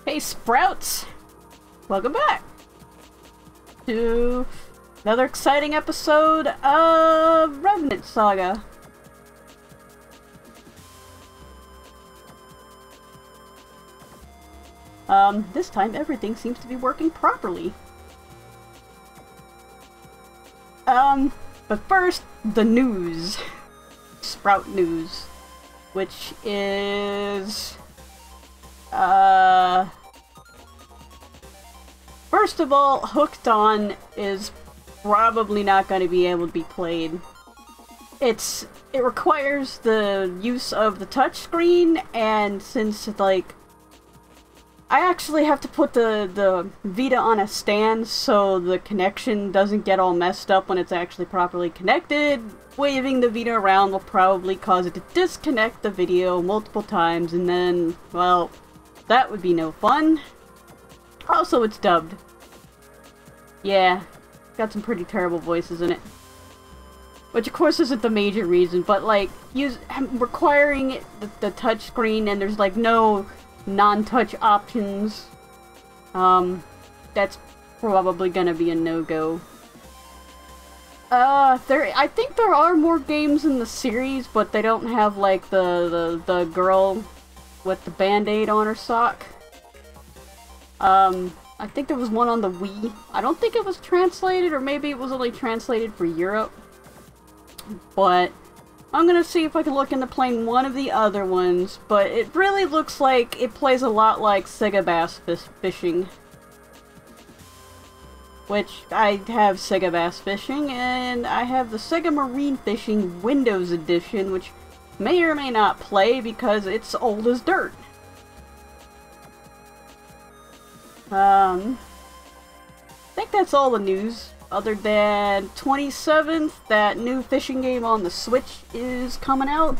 Hey Sprouts! Welcome back to another exciting episode of Revenant Saga. This time everything seems to be working properly. But first, the news. Sprout news. Which is... First of all, Hooked On is probably not going to be able to be played. It requires the use of the touchscreen, and since, like, I actually have to put the Vita on a stand so the connection doesn't get all messed up when it's actually properly connected. Waving the Vita around will probably cause it to disconnect the video multiple times, and then, well, that would be no fun. Also, it's dubbed. Yeah, got some pretty terrible voices in it. Which, of course, isn't the major reason, but, like, requiring the touchscreen and there's, like, no non-touch options, that's probably gonna be a no-go. I think there are more games in the series, but they don't have, like, the girl with the band-aid on her sock. I think there was one on the Wii. I don't think it was translated, or maybe it was only translated for Europe. But I'm gonna see if I can look into playing one of the other ones, but it really looks like it plays a lot like Sega Bass Fishing. Which, I have Sega Bass Fishing, and I have the Sega Marine Fishing Windows Edition, which may or may not play because it's old as dirt. I think that's all the news. Other than 27th, that new fishing game on the Switch is coming out.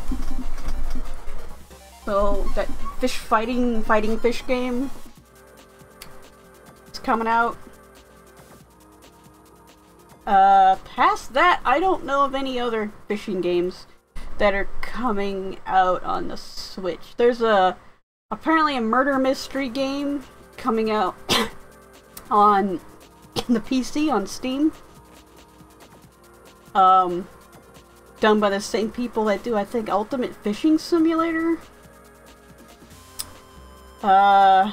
So, that fighting fish game is coming out. Past that, I don't know of any other fishing games that are coming out on the Switch. There's apparently a murder mystery game coming out on the PC on Steam. Done by the same people that do, I think, Ultimate Fishing Simulator. I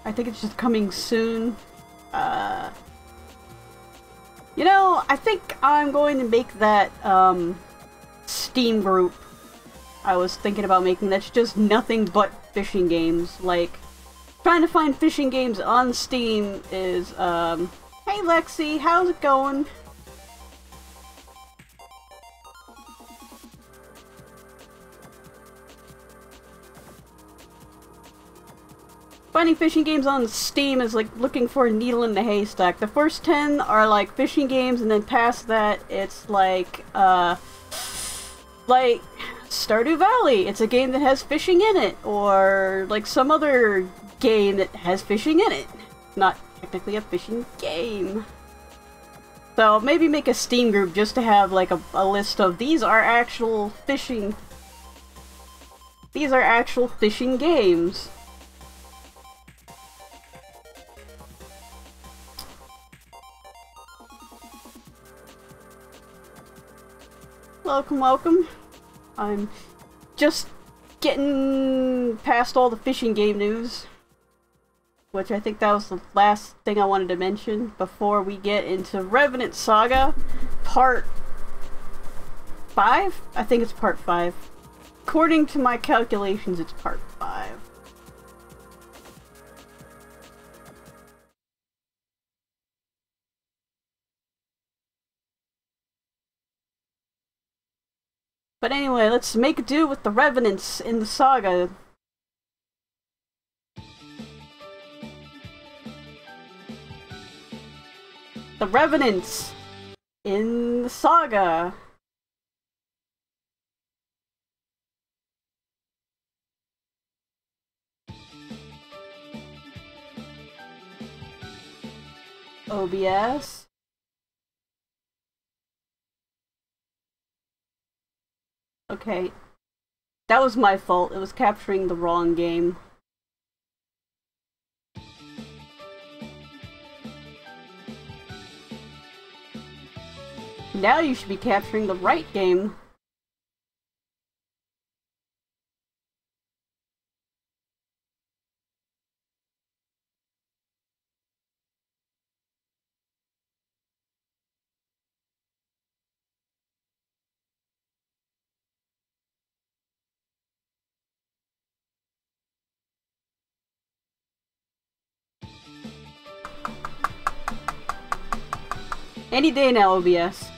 think it's just coming soon. You know, I think I'm going to make that, Steam group I was thinking about making that's just nothing but fishing games. Like, trying to find fishing games on Steam is, hey Lexi, how's it going? Finding fishing games on Steam is like looking for a needle in the haystack. The first 10 are like fishing games, and then past that it's like Stardew Valley. It's a game that has fishing in it, or like some other game that has fishing in it. Not technically a fishing game. So maybe make a Steam group just to have like a list of these are actual fishing games. Welcome, welcome. I'm just getting past all the fishing game news, which I think that was the last thing I wanted to mention before we get into Revenant Saga Part 5? I think it's Part 5. According to my calculations, it's Part 5. But anyway, let's make do with the Revenants in the saga. The Revenants in the saga. OBS. Okay. That was my fault. It was capturing the wrong game. Now you should be capturing the right game. Any day now, OBS.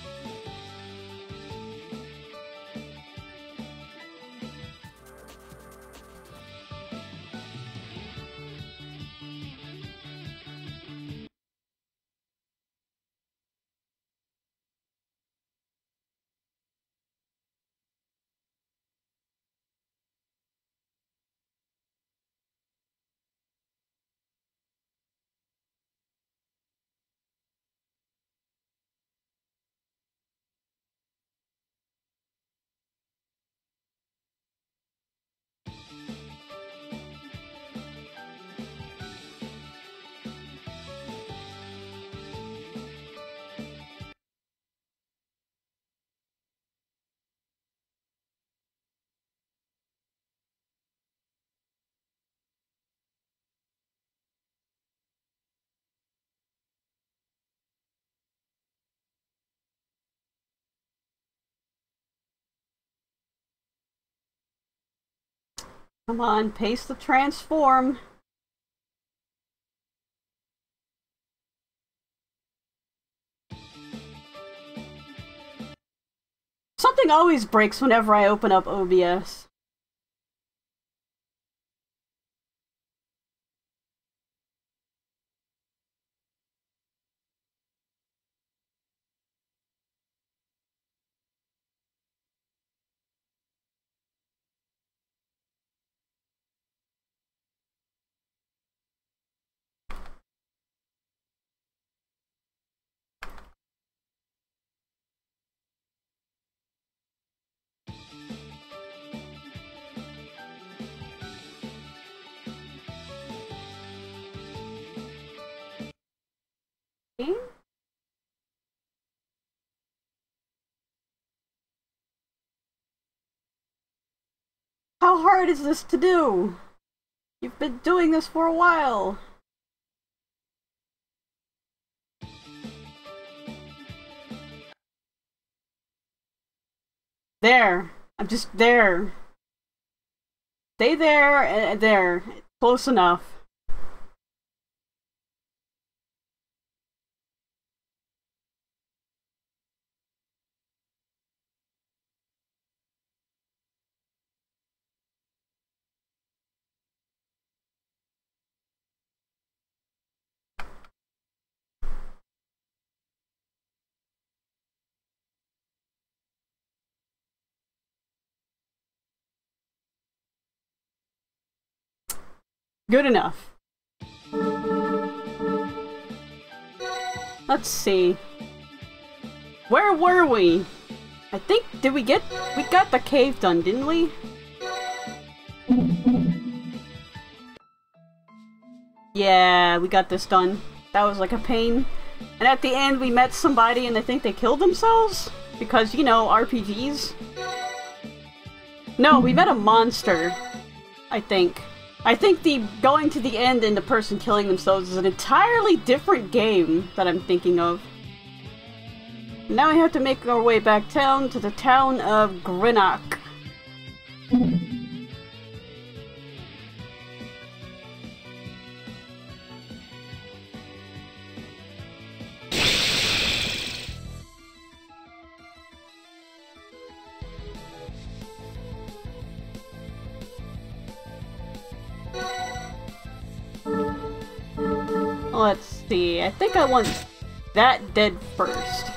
Come on, paste the transform. Something always breaks whenever I open up OBS. How hard is this to do? You've been doing this for a while. There. I'm just there. Stay there and there. Close enough. Good enough. Let's see. Where were we? I think, we got the cave done, didn't we? Yeah, we got this done. That was like a pain. And at the end we met somebody and I think they killed themselves? Because, you know, RPGs. No, we met a monster. I think. I think the going to the end and the person killing themselves is an entirely different game that I'm thinking of. Now we have to make our way back town to the town of Greenock. Let's see, I think I want that dead first.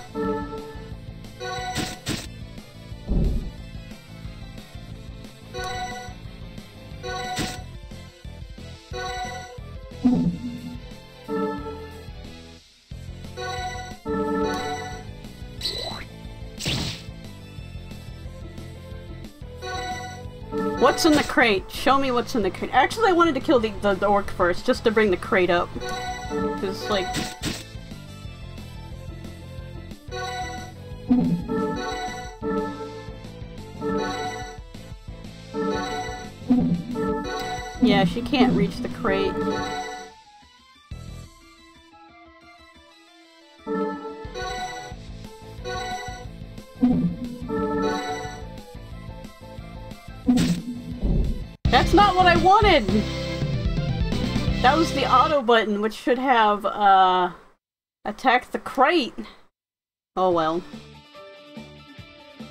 What's in the crate? Show me what's in the crate. Actually, I wanted to kill the orc first, just to bring the crate up. Because, like... Yeah, she can't reach the crate. That's not what I wanted! That was the auto button, which should have, attacked the crate. Oh well.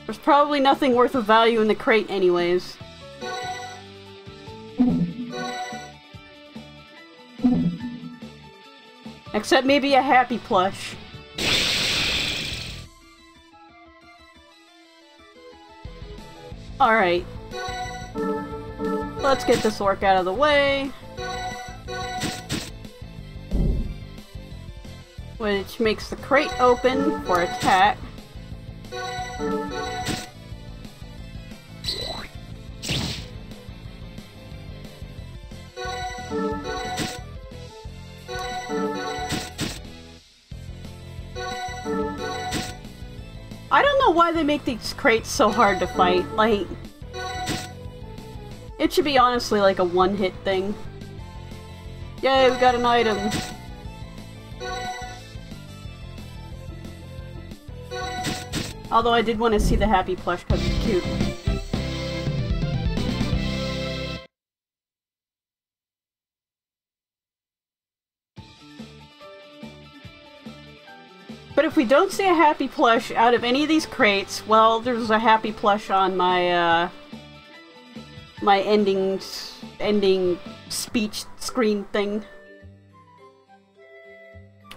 There's probably nothing worth of value in the crate anyways. Except maybe a happy plush. Alright. Let's get this orc out of the way. Which makes the crate open for attack. I don't know why they make these crates so hard to fight. Like, it should be honestly like a one-hit thing. Yay, we got an item. Although I did want to see the happy plush because it's cute. But if we don't see a happy plush out of any of these crates, well, there's a happy plush on my, my ending speech screen thing.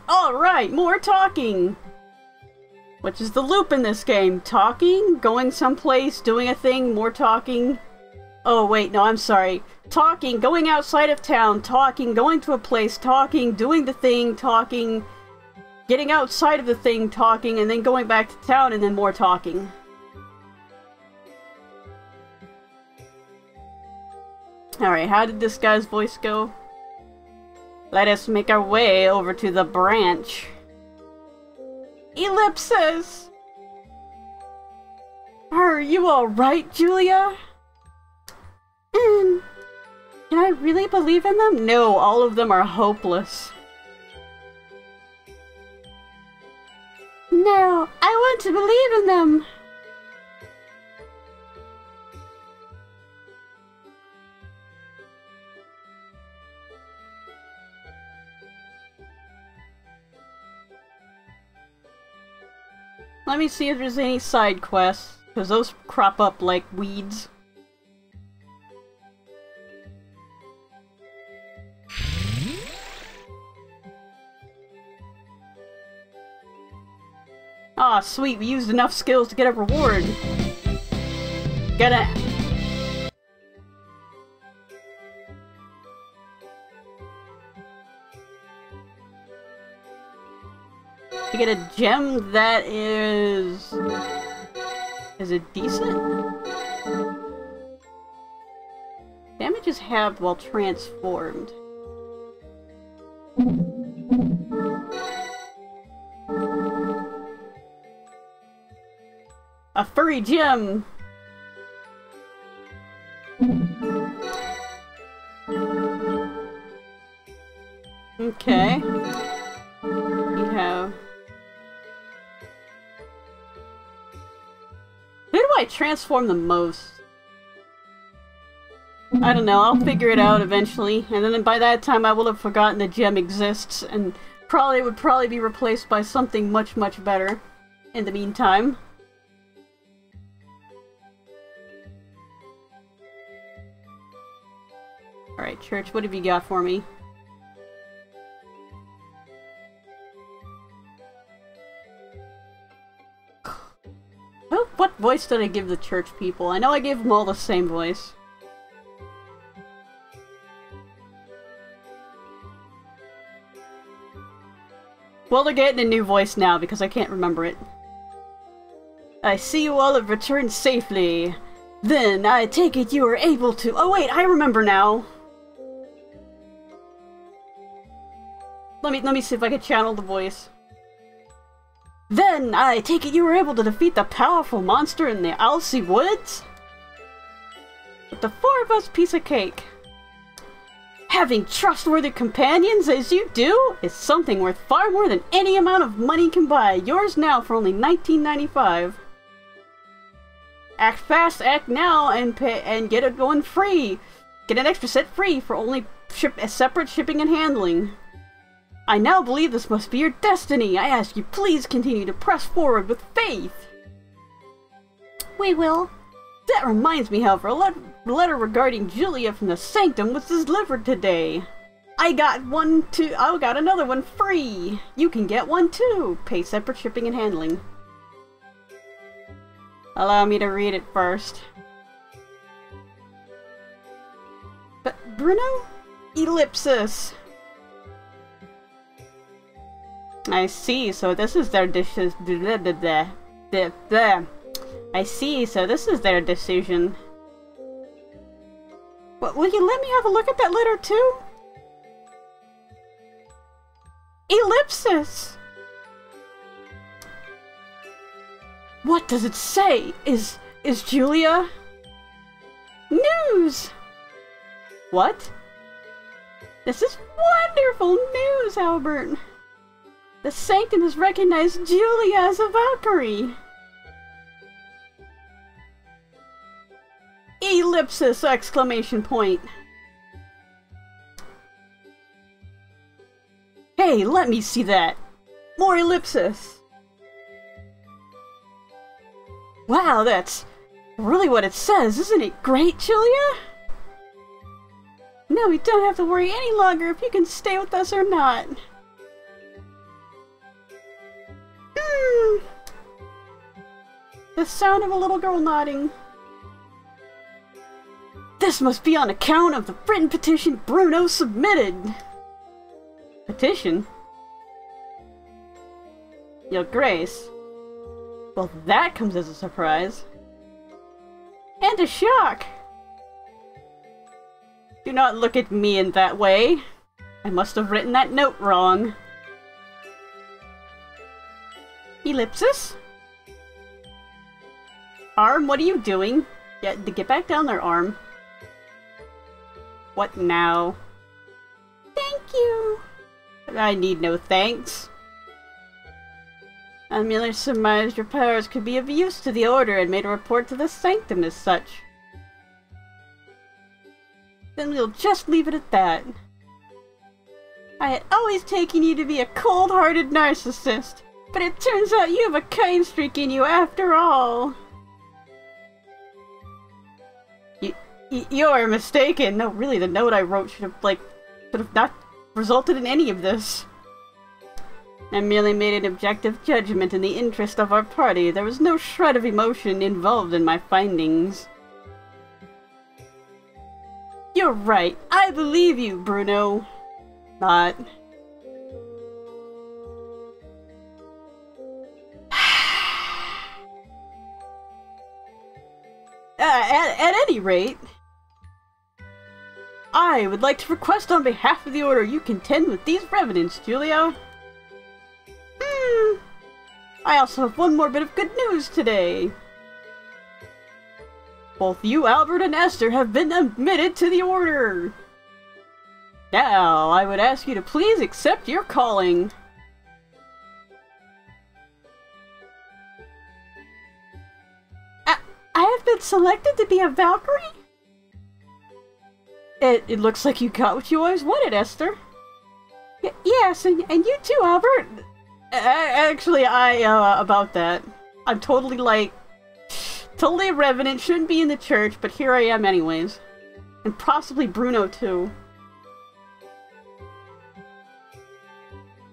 Alright, more talking! Which is the loop in this game. Talking, going someplace, doing a thing, more talking. Oh wait, no, I'm sorry. Talking, going outside of town, talking, going to a place, talking, doing the thing, talking, getting outside of the thing, talking, and then going back to town, and then more talking. Alright, how did this guy's voice go? Let us make our way over to the branch. Ellipsis! Are you alright, Julia? Can I really believe in them? No, all of them are hopeless. No, I want to believe in them! Let me see if there's any side quests, because those crop up like weeds. Aw, sweet, we used enough skills to get a reward. Gotta... You get a gem that is... Is it decent? Damage is halved while transformed. A furry gem! Okay. We have... Who do I transform the most? I don't know, I'll figure it out eventually, and then by that time I will have forgotten the gem exists, and would probably be replaced by something much, much better in the meantime. Alright, Church, what have you got for me? What voice did I give the church people? I know I gave them all the same voice. Well, they're getting a new voice now because I can't remember it. I see you all have returned safely. Then, I take it you were able to— Oh wait, I remember now! Let me see if I can channel the voice. Then, I take it you were able to defeat the powerful monster in the Alsea Woods? But the four of us piece of cake. Having trustworthy companions as you do is something worth far more than any amount of money can buy. Yours now for only $19.95. Act fast, act now, and get it going free. Get an extra set free for only separate shipping and handling. I now believe this must be your destiny. I ask you please continue to press forward with faith. We will. That reminds me, however, a letter regarding Julia from the Sanctum was delivered today. I got another one free. You can get one too. Pay separate shipping and handling. Allow me to read it first. But Bruno? Ellipsis. I see, so this is their decision. I see, so this is their decision. What, will you let me have a look at that letter too? Ellipsis! What does it say? Is Julia? News! What? This is wonderful news, Albert! The Sanctum has recognized Julia as a Valkyrie! Ellipsis! Exclamation point! Hey, let me see that! More ellipsis! Wow, that's really what it says, isn't it great, Julia? Now we don't have to worry any longer if you can stay with us or not. The sound of a little girl nodding. This must be on account of the written petition Bruno submitted. Petition? Your Grace. Well, that comes as a surprise. And a shock. Do not look at me in that way. I must have written that note wrong. Ellipsis? Arm, what are you doing? Get back down there, Arm. What now? Thank you. I need no thanks. I merely surmised your powers could be of use to the Order and made a report to the Sanctum as such. Then we'll just leave it at that. I had always taken you to be a cold-hearted narcissist, but it turns out you have a kind streak in you after all. You're mistaken. No, really, the note I wrote should have not resulted in any of this. I merely made an objective judgment in the interest of our party. There was no shred of emotion involved in my findings. You're right. I believe you, Bruno. Not. At any rate, I would like to request on behalf of the Order you contend with these revenants, Julia. I also have one more bit of good news today. Both you, Albert, and Esther have been admitted to the Order. Now, I would ask you to please accept your calling. I have been selected to be a Valkyrie? It looks like you got what you always wanted, Esther. Yes, and you too, Albert. Actually, about that. I'm totally a Revenant, shouldn't be in the church, but here I am anyways. And possibly Bruno too.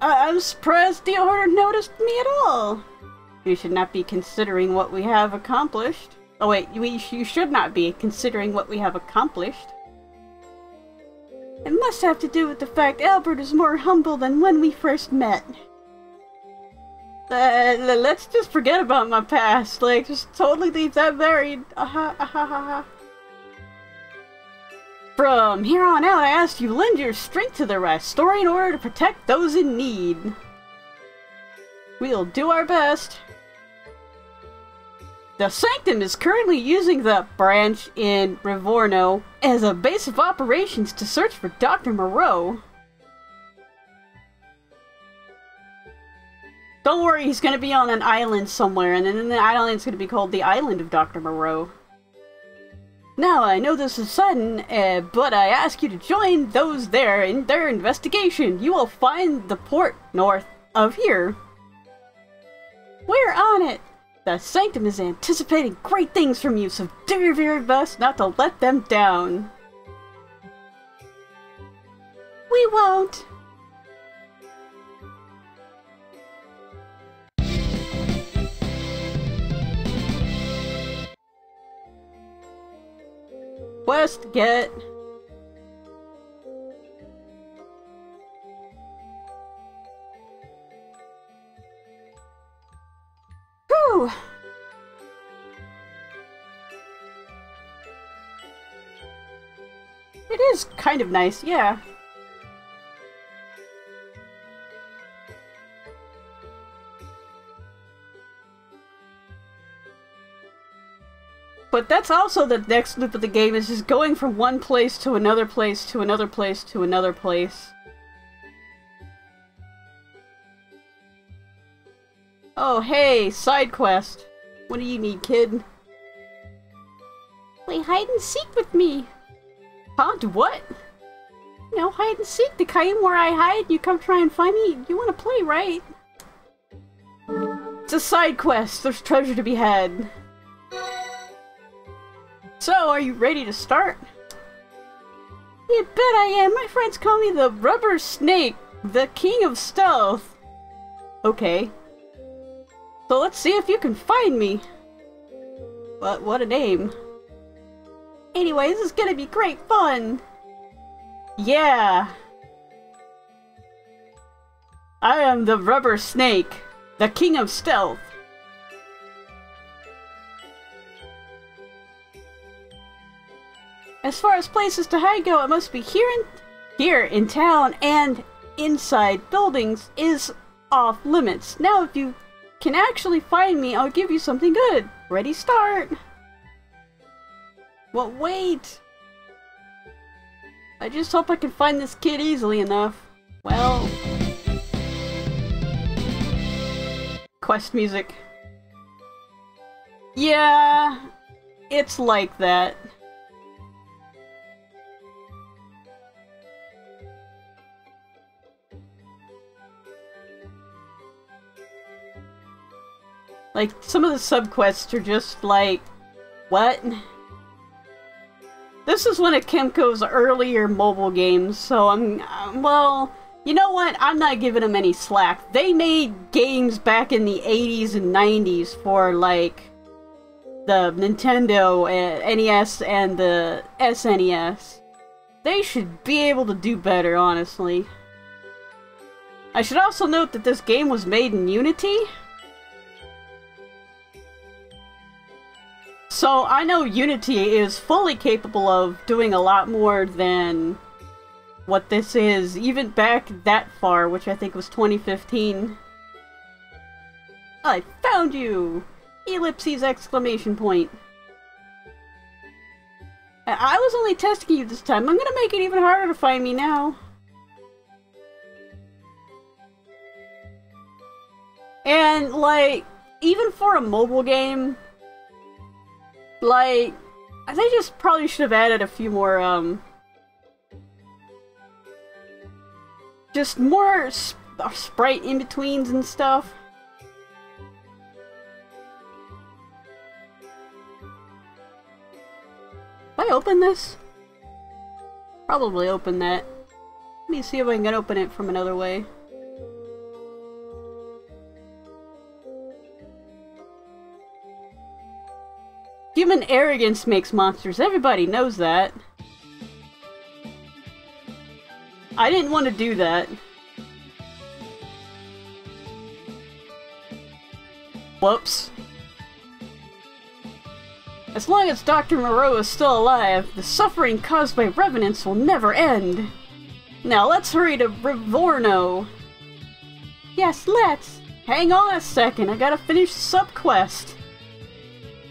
I'm surprised the Order noticed me at all. You should not be considering what we have accomplished. Oh wait, you should not be considering what we have accomplished. It must have to do with the fact Albert is more humble than when we first met. Let's just forget about my past. Just totally leave that buried. From here on out, I ask you lend your strength to the Restoring in order to protect those in need. We'll do our best. The Sanctum is currently using the branch in Livorno as a base of operations to search for Dr. Moreau. Don't worry, he's gonna be on an island somewhere, and then the island's gonna be called the Island of Dr. Moreau. Now, I know this is sudden, but I ask you to join those there in their investigation. You will find the port north of here. We're on it! The Sanctum is anticipating great things from you, so do your very best not to let them down. We won't. Quest get. Whew. It is kind of nice, yeah. But that's also the next loop of the game, is just going from one place to another place to another place to another place. Oh, hey, side quest. What do you need, kid? Play hide and seek with me. Huh? Do what? You know, hide and seek. The kind where I hide, you come try and find me. You want to play, right? It's a side quest. There's treasure to be had. So, are you ready to start? You bet I am. My friends call me the Rubber Snake, the King of Stealth. Okay. So let's see if you can find me. But what a name. Anyway, this is gonna be great fun. Yeah. I am the Rubber Snake, the King of Stealth. As far as places to hide go, it must be here in town, and inside buildings is off limits. Now if you can actually find me, I'll give you something good. Ready, start! Well, wait! I just hope I can find this kid easily enough. Well... Quest music. Yeah... It's like that. Like, some of the subquests are just like, what? This is one of Kemco's earlier mobile games, so well, you know what? I'm not giving them any slack. They made games back in the 80s and 90s for, like, the Nintendo NES and the SNES. They should be able to do better, honestly. I should also note that this game was made in Unity. So, I know Unity is fully capable of doing a lot more than what this is, even back that far, which I think was 2015. I found you! Ellipses exclamation point. I was only testing you this time. I'm gonna make it even harder to find me now. And, like, even for a mobile game, like, they just probably should have added a few more, just more sprite in-betweens and stuff. If I open this? Probably open that. Let me see if I can open it from another way. Human arrogance makes monsters. Everybody knows that. I didn't want to do that. Whoops. As long as Dr. Moreau is still alive, the suffering caused by revenants will never end. Now let's hurry to Livorno. Yes, let's. Hang on a second, I gotta finish the subquest.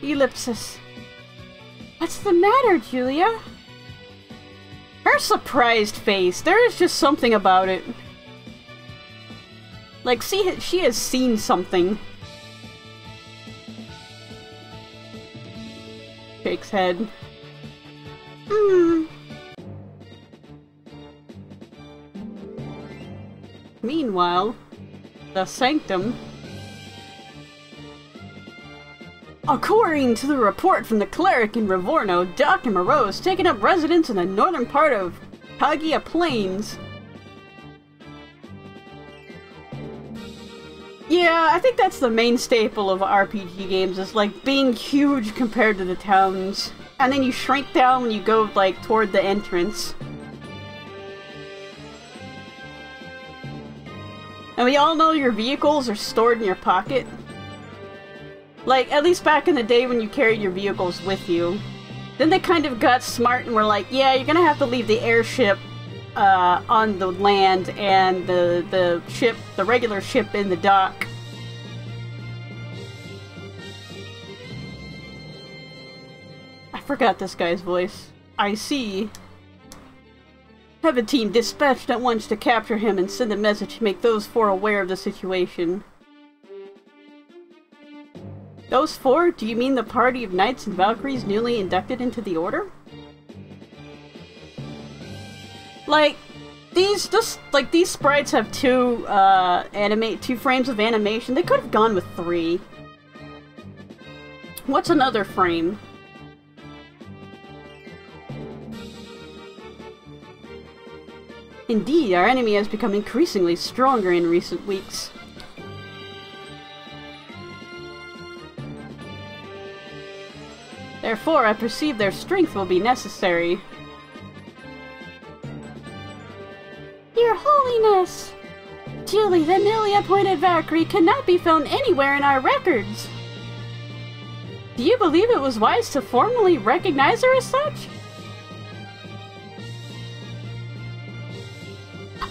Ellipsis. What's the matter, Julia? Her surprised face. There is just something about it. Like, see, she has seen something. Shakes head. Meanwhile, the sanctum. According to the report from the cleric in Ravorno, Dr. Moreau has taken up residence in the northern part of Kagia Plains. Yeah, I think that's the main staple of RPG games, is like being huge compared to the towns. And then you shrink down when you go like toward the entrance. And we all know your vehicles are stored in your pocket. Like, at least back in the day when you carried your vehicles with you. Then they kind of got smart and were like, yeah, you're gonna have to leave the airship on the land and the regular ship in the dock. I forgot this guy's voice. I see. Have a team dispatched at once to capture him and send a message to make those four aware of the situation. Those four? Do you mean the party of knights and valkyries newly inducted into the order? Like, these sprites have two frames of animation. They could have gone with 3. What's another frame? Indeed, our enemy has become increasingly stronger in recent weeks. Therefore, I perceive their strength will be necessary. Your Holiness! Julie, the newly appointed Valkyrie, cannot be found anywhere in our records! Do you believe it was wise to formally recognize her as such?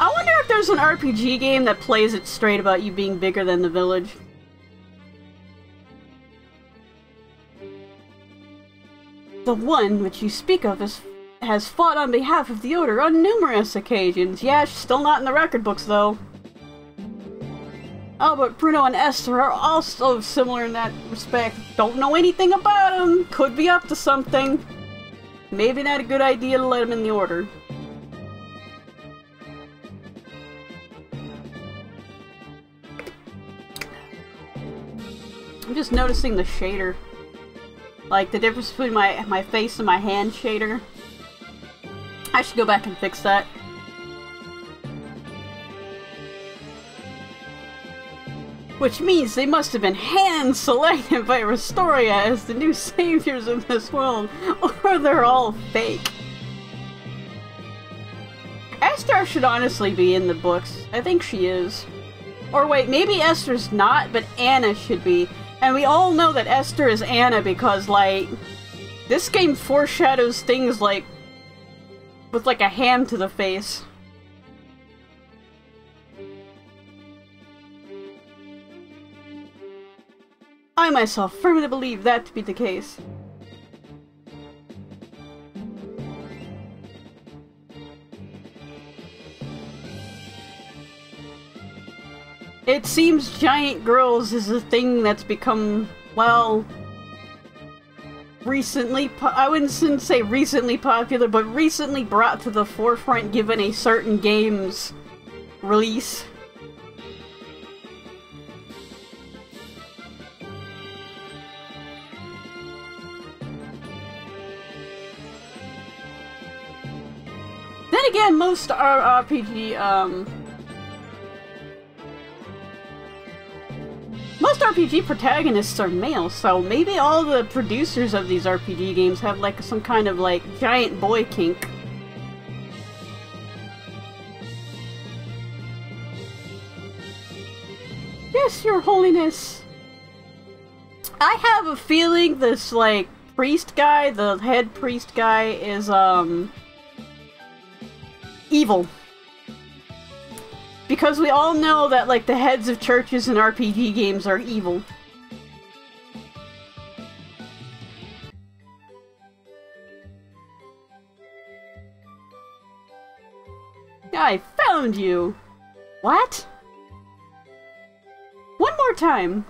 I wonder if there's an RPG game that plays it straight about you being bigger than the village. The one which you speak of has fought on behalf of the Order on numerous occasions. Yeah, she's still not in the record books, though. Albert, Bruno, and Esther are also similar in that respect. Don't know anything about them. Could be up to something. Maybe not a good idea to let them in the Order. I'm just noticing the shader. Like, the difference between my face and my hand shader. I should go back and fix that. Which means they must have been hand-selected by Restoria as the new saviors of this world, or they're all fake. Esther should honestly be in the books. I think she is. Or wait, maybe Esther's not, but Anna should be. And we all know that Esther is Anna because, like, this game foreshadows things like with like a hand to the face. I myself firmly believe that to be the case. It seems giant girls is a thing that's become, well, recently, I wouldn't say recently popular, but recently brought to the forefront given a certain game's release. Then again, most RPG protagonists are male, so maybe all the producers of these RPG games have like some kind of like giant boy kink. Yes, Your Holiness. I have a feeling this like priest guy, the head priest guy, is evil. Because we all know that, like, the heads of churches in RPG games are evil. I found you! What? One more time!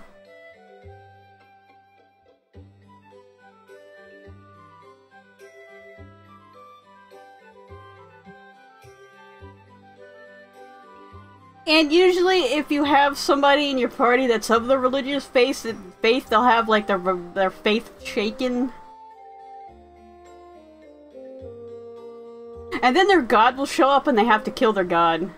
And usually, if you have somebody in your party that's of the religious faith, they'll have like their faith shaken. And then their god will show up and they have to kill their god.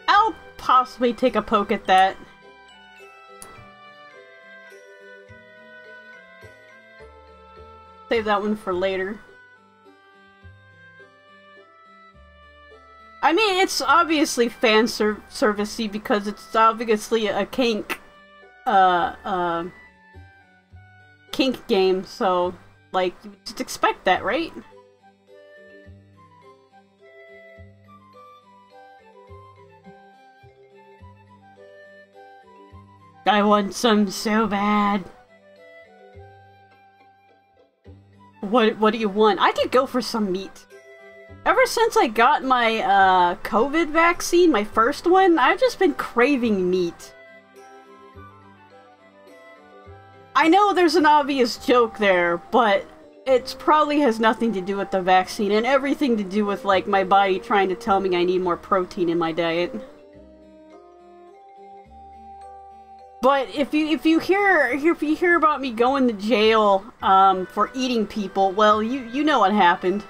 I'll possibly take a poke at that. Save that one for later. I mean, it's obviously fan servicey because it's obviously a kink game, so, like, you just expect that, right? I want some so bad. What do you want? I could go for some meat. Ever since I got my COVID vaccine, my first one, I've just been craving meat. I know there's an obvious joke there, but it probably has nothing to do with the vaccine and everything to do with, like, my body trying to tell me I need more protein in my diet. But if you hear about me going to jail for eating people, well, you know what happened.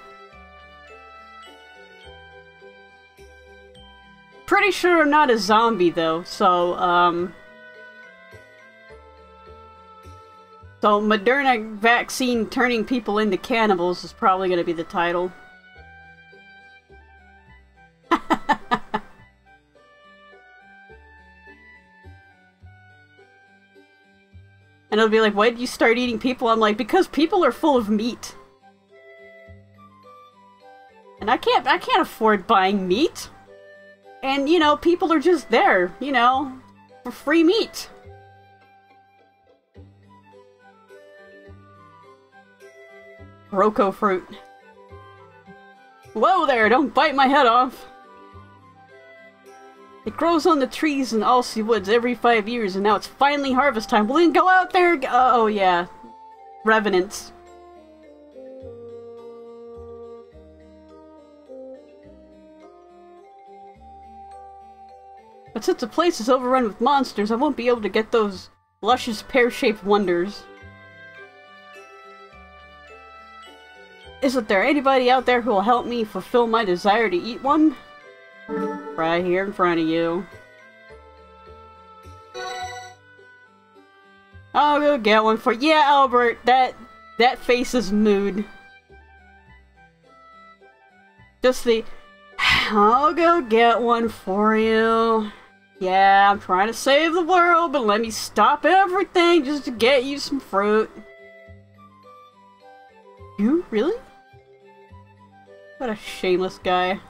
Pretty sure I'm not a zombie though, so so Moderna vaccine turning people into cannibals is probably going to be the title. And it'll be like, why did you start eating people? I'm like, because people are full of meat. And I can't afford buying meat. And, you know, people are just there, you know, for free meat. Roko fruit. Whoa there, don't bite my head off. It grows on the trees in Alsea Woods every 5 years, and now it's finally harvest time. Well then go out there oh yeah. Revenants. But since the place is overrun with monsters, I won't be able to get those luscious pear-shaped wonders. Isn't there anybody out there who will help me fulfill my desire to eat one? Right here in front of you. I'll go get one for— yeah, Albert, that face is mood. Just the— I'll go get one for you. Yeah, I'm trying to save the world, but let me stop everything just to get you some fruit. You? Really? What a shameless guy.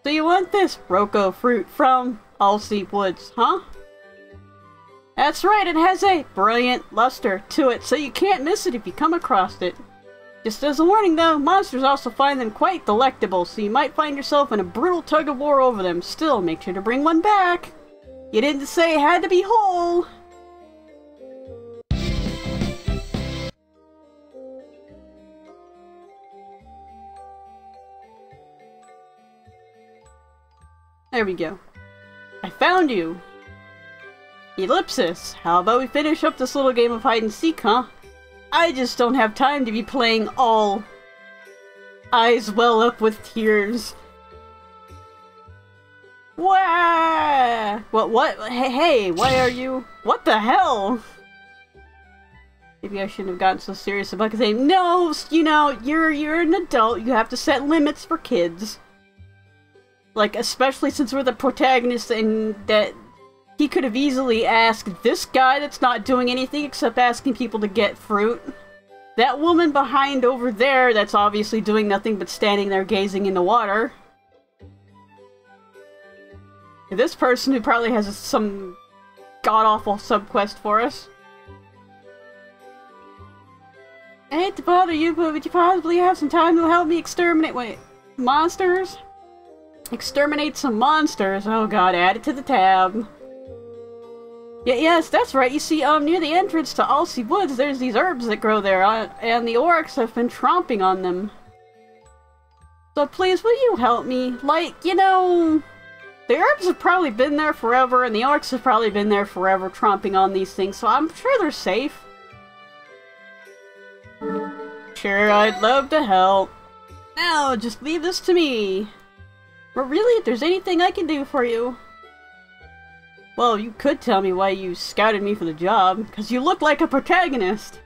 So you want this Roko fruit from Alsea Woods, huh? That's right, it has a brilliant luster to it, so you can't miss it if you come across it. Just as a warning though, monsters also find them quite delectable, so you might find yourself in a brutal tug-of-war over them. Still, make sure to bring one back. You didn't say it had to be whole. There we go. I found you! Ellipsis, how about we finish up this little game of hide and seek, huh? I just don't have time to be playing all. Eyes well up with tears. Wah! What? Hey, why are you— what the hell? Maybe I shouldn't have gotten so serious about saying, no, you know, you're an adult, you have to set limits for kids. Like, especially since we're the protagonist and that he could have easily asked this guy that's not doing anything except asking people to get fruit. That woman behind over there that's obviously doing nothing but standing there gazing in the water. This person who probably has some god-awful subquest for us. I hate to bother you, but would you possibly have some time to help me exterminate- monsters? Exterminate some monsters? Oh god, add it to the tab. Yes, that's right. You see, near the entrance to Alsea Woods, there's these herbs that grow there, and the orcs have been tromping on them. So please, will you help me? Like, you know, the herbs have probably been there forever, and the orcs have probably been there forever tromping on these things, so I'm sure they're safe. Sure, I'd love to help. Now, just leave this to me. But really, if there's anything I can do for you... Well, you could tell me why you scouted me for the job, because you look like a protagonist.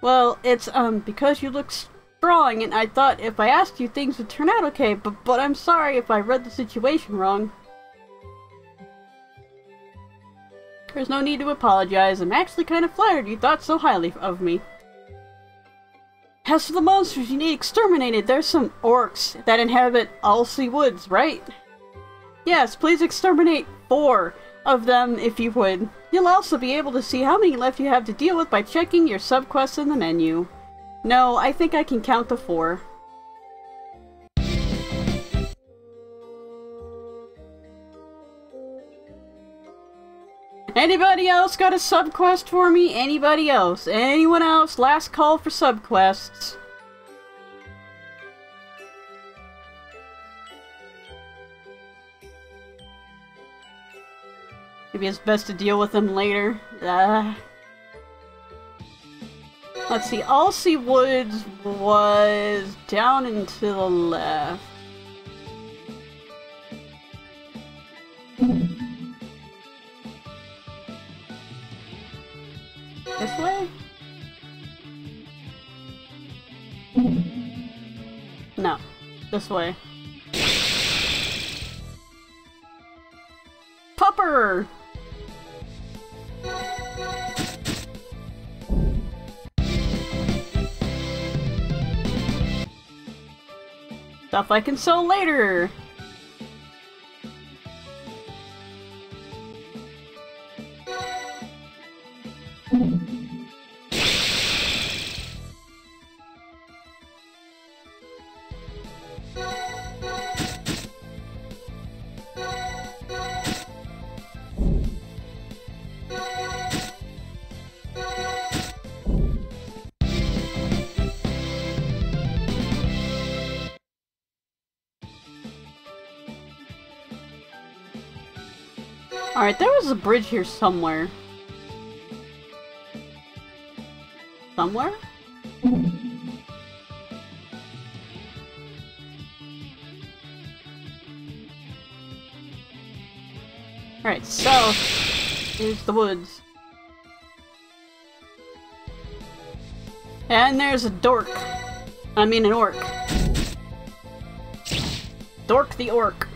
Well, it's, because you look strong, and I thought if I asked you things would turn out okay, but I'm sorry if I read the situation wrong. There's no need to apologize. I'm actually kind of flattered you thought so highly of me. As for the monsters you need exterminated, there's some orcs that inhabit Alsea Woods, right? Yes, please exterminate 4 of them if you would. You'll also be able to see how many left you have to deal with by checking your subquests in the menu. No, I think I can count to 4. Anybody else got a subquest for me? Anybody else? Anyone else? Last call for subquests. Maybe it's best to deal with them later. Let's see, Alsea Woods was down and to the left. This way? No, this way. Pupper! Stuff I can sell later! Alright, there was a bridge here somewhere. Somewhere? Alright, south is the woods. And there's a dork. I mean an orc. Dork the orc.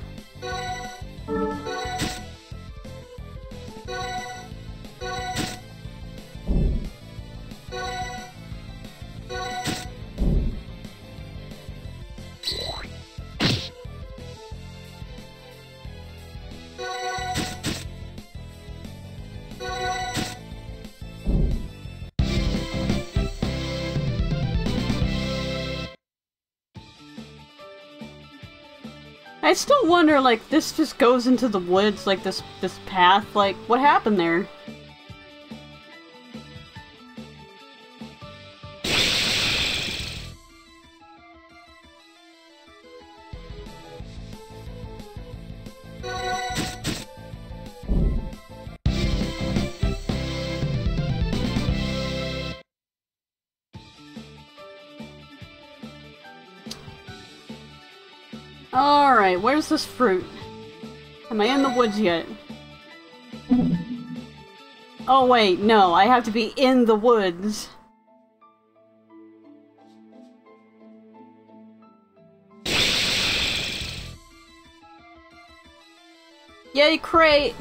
I still wonder, like, this just goes into the woods, like, this path, like, what happened there? Alright, where's this fruit? Am I in the woods yet? Oh wait, no, I have to be in the woods. Yay, crate!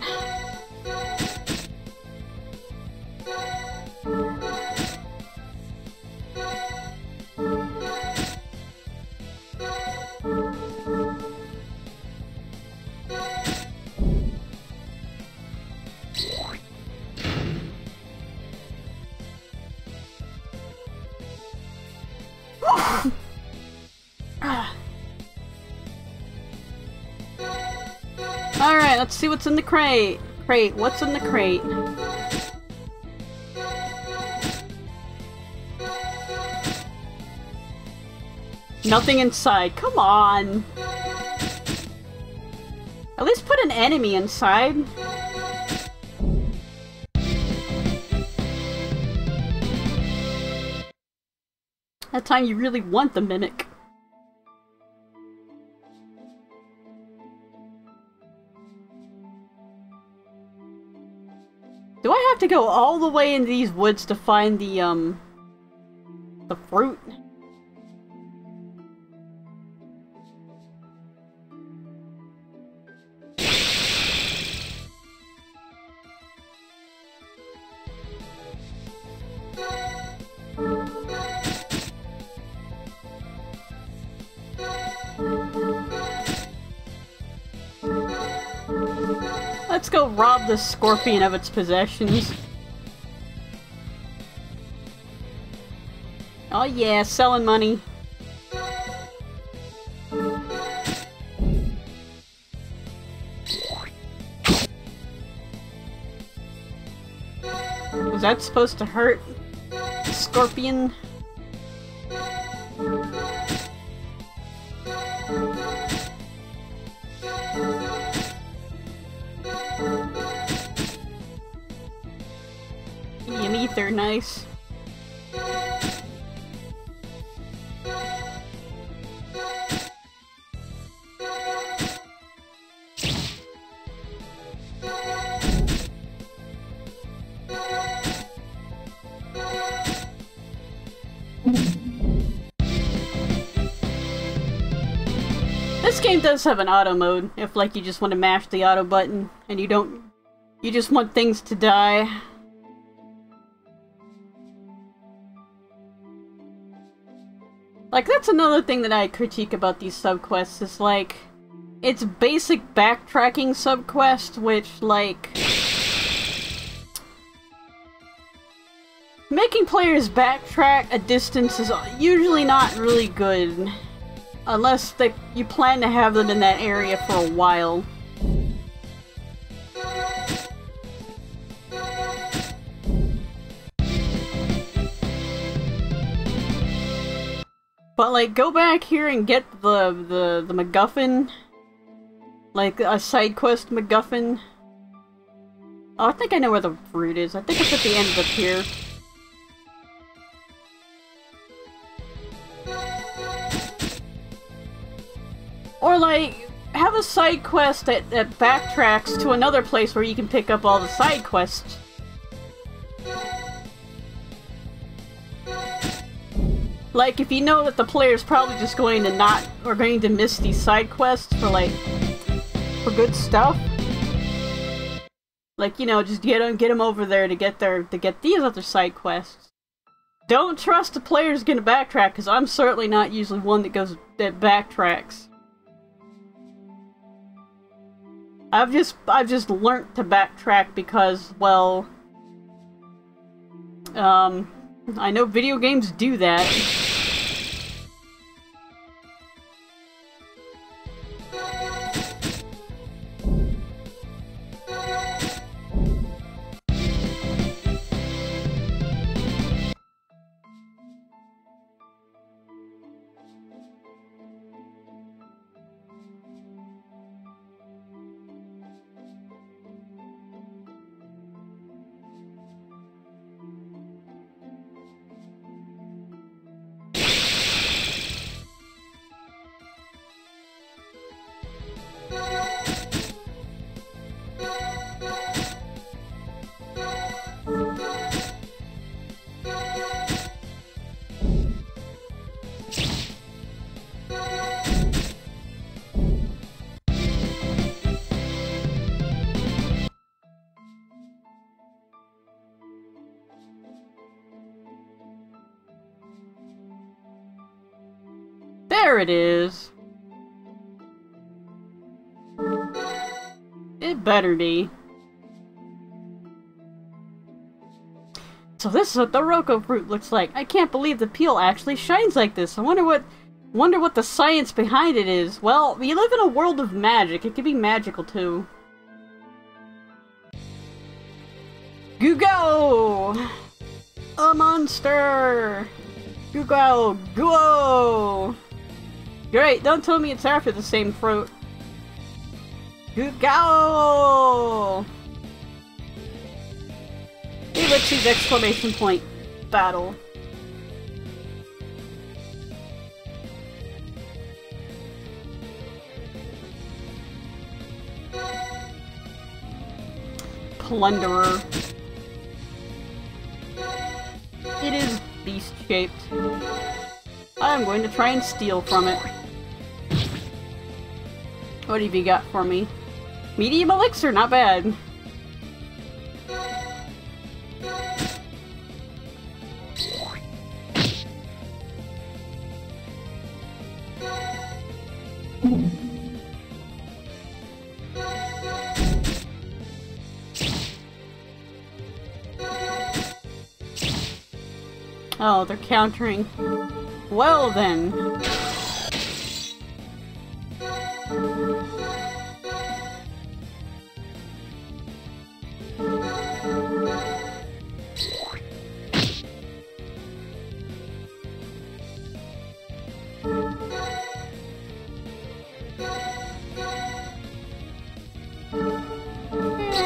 Alright, let's see what's in the crate. What's in the crate? Nothing inside. Come on! At least put an enemy inside. That time you really want the mimic. Do I have to go all the way into these woods to find the fruit? Let's go rob the scorpion of its possessions. Oh yeah, selling money. Was that supposed to hurt? Scorpion? They're nice. This game does have an auto mode, if like you just want to mash the auto button and you just want things to die. Like, that's another thing that I critique about these subquests, is like, it's basic backtracking subquest, which, like, making players backtrack a distance is usually not really good, unless you plan to have them in that area for a while. But, like, go back here and get the MacGuffin. Like, a side quest MacGuffin. Oh, I think I know where the fruit is. I think it's at the end of here. Or, like, have a side quest that backtracks to another place where you can pick up all the side quests. Like, if you know that the player's probably just going to miss these side quests for, like, for good stuff. Like, you know, just get them over there to get these other side quests. Don't trust the player's gonna backtrack, because I'm certainly not usually one that backtracks. I've just learnt to backtrack because, well, I know video games do that. There it is. It better be. So this is what the Roko fruit looks like. I can't believe the peel actually shines like this. I wonder what Wonder what the science behind it is. Well, we live in a world of magic. It could be magical, too. Google! A monster! Google! Go! Great, don't tell me it's after the same fruit. Google! Hey, let's choose exclamation point. Battle. Plunderer. It is beast-shaped. I'm going to try and steal from it. What have you got for me? Medium elixir, not bad. Oh, they're countering. Well then.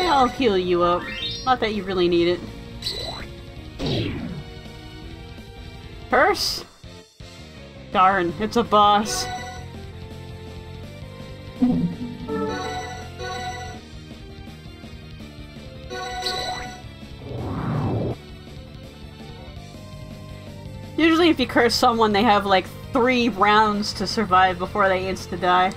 I'll heal you up. Not that you really need it. Curse? Darn, it's a boss. Usually if you curse someone, they have like 3 rounds to survive before they insta-die.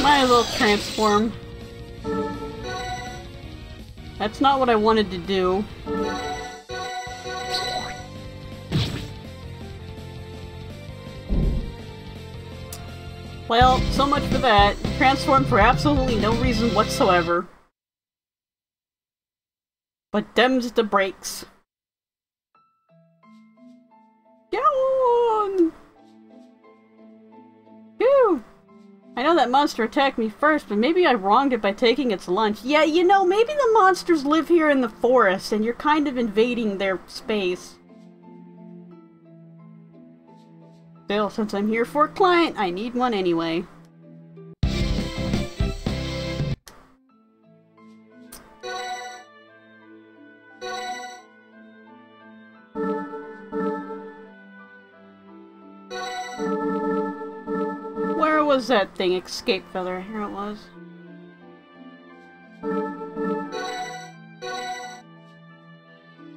Might as well transform. That's not what I wanted to do. Well, so much for that. Transform for absolutely no reason whatsoever. But them's the breaks. Get on! Phew! I know that monster attacked me first, but maybe I wronged it by taking its lunch. Yeah, you know, maybe the monsters live here in the forest, and you're kind of invading their space. Still, since I'm here for a client, I need one anyway. Where was that thing? Escape feather. Here it was.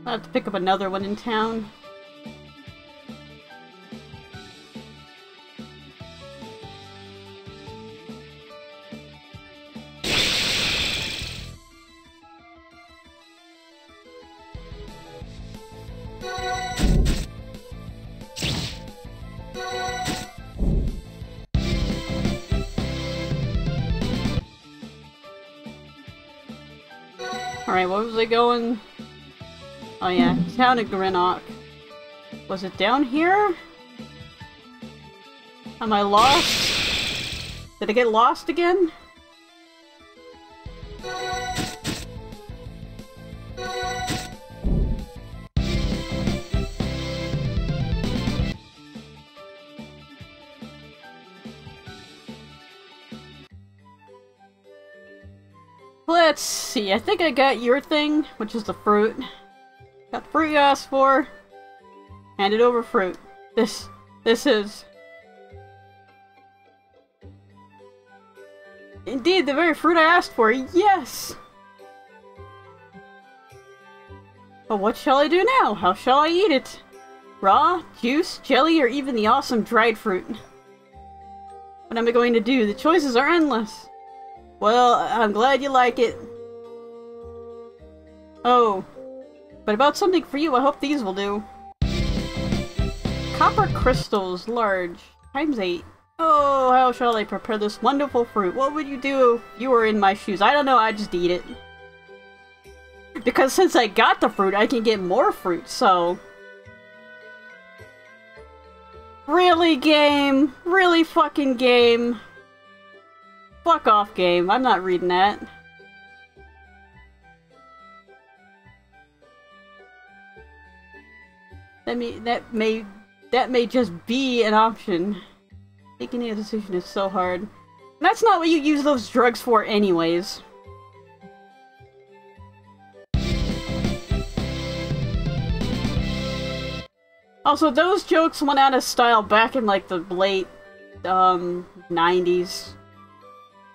I'll have to pick up another one in town. Alright, what was I going? Oh yeah, town of Greenock. Was it down here? Am I lost? Did I get lost again? Let's see, I think I got your thing, which is the fruit. Got the fruit you asked for. Handed over fruit. This is... Indeed, the very fruit I asked for, yes! But what shall I do now? How shall I eat it? Raw, juice, jelly, or even the awesome dried fruit? What am I going to do? The choices are endless. Well, I'm glad you like it. Oh. But about something for you, I hope these will do. Copper crystals, large, ×8. Oh, how shall I prepare this wonderful fruit? What would you do if you were in my shoes? I don't know, I'd just eat it. Because since I got the fruit, I can get more fruit, so... Really, game? Really, fucking game? Fuck off, game. I'm not reading that. That may just be an option. Making a decision is so hard. That's not what you use those drugs for anyways. Also, those jokes went out of style back in like the late 90s.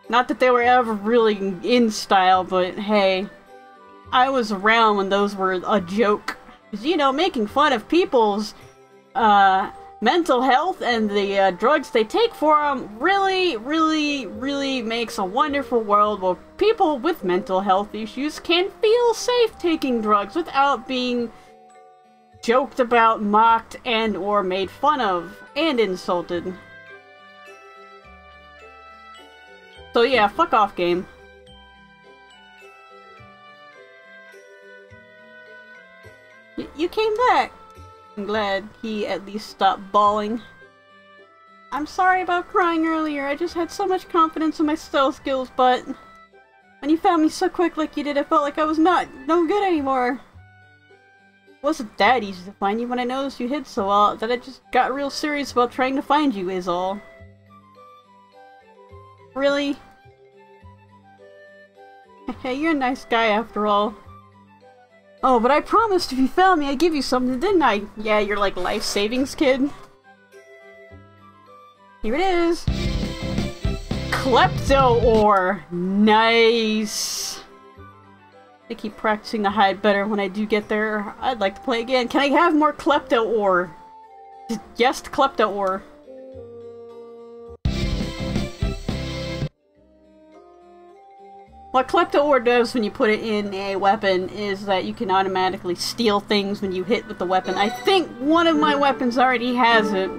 Not that they were ever really in style, but hey, I was around when those were a joke. Because, you know, making fun of people's mental health and the drugs they take for them really makes a wonderful world where people with mental health issues can feel safe taking drugs without being joked about, mocked, and or made fun of, and insulted. So yeah, fuck off, game. You came back! I'm glad he at least stopped bawling. I'm sorry about crying earlier, I just had so much confidence in my stealth skills, but... when you found me so quick like you did, I felt like I was no good anymore. It wasn't that easy to find you when I noticed you hid so well that I just got real serious about trying to find you, is all. Really? Hey, you're a nice guy after all. Oh, but I promised if you found me I'd give you something, didn't I? Yeah, you're like life savings kid. Here it is! Klepto ore! Nice! I keep practicing to hide better when I do get there. I'd like to play again. Can I have more Klepto ore? Yes, Klepto ore. What Klepto ore does when you put it in a weapon is that you can automatically steal things when you hit with the weapon. I think one of my weapons already has it.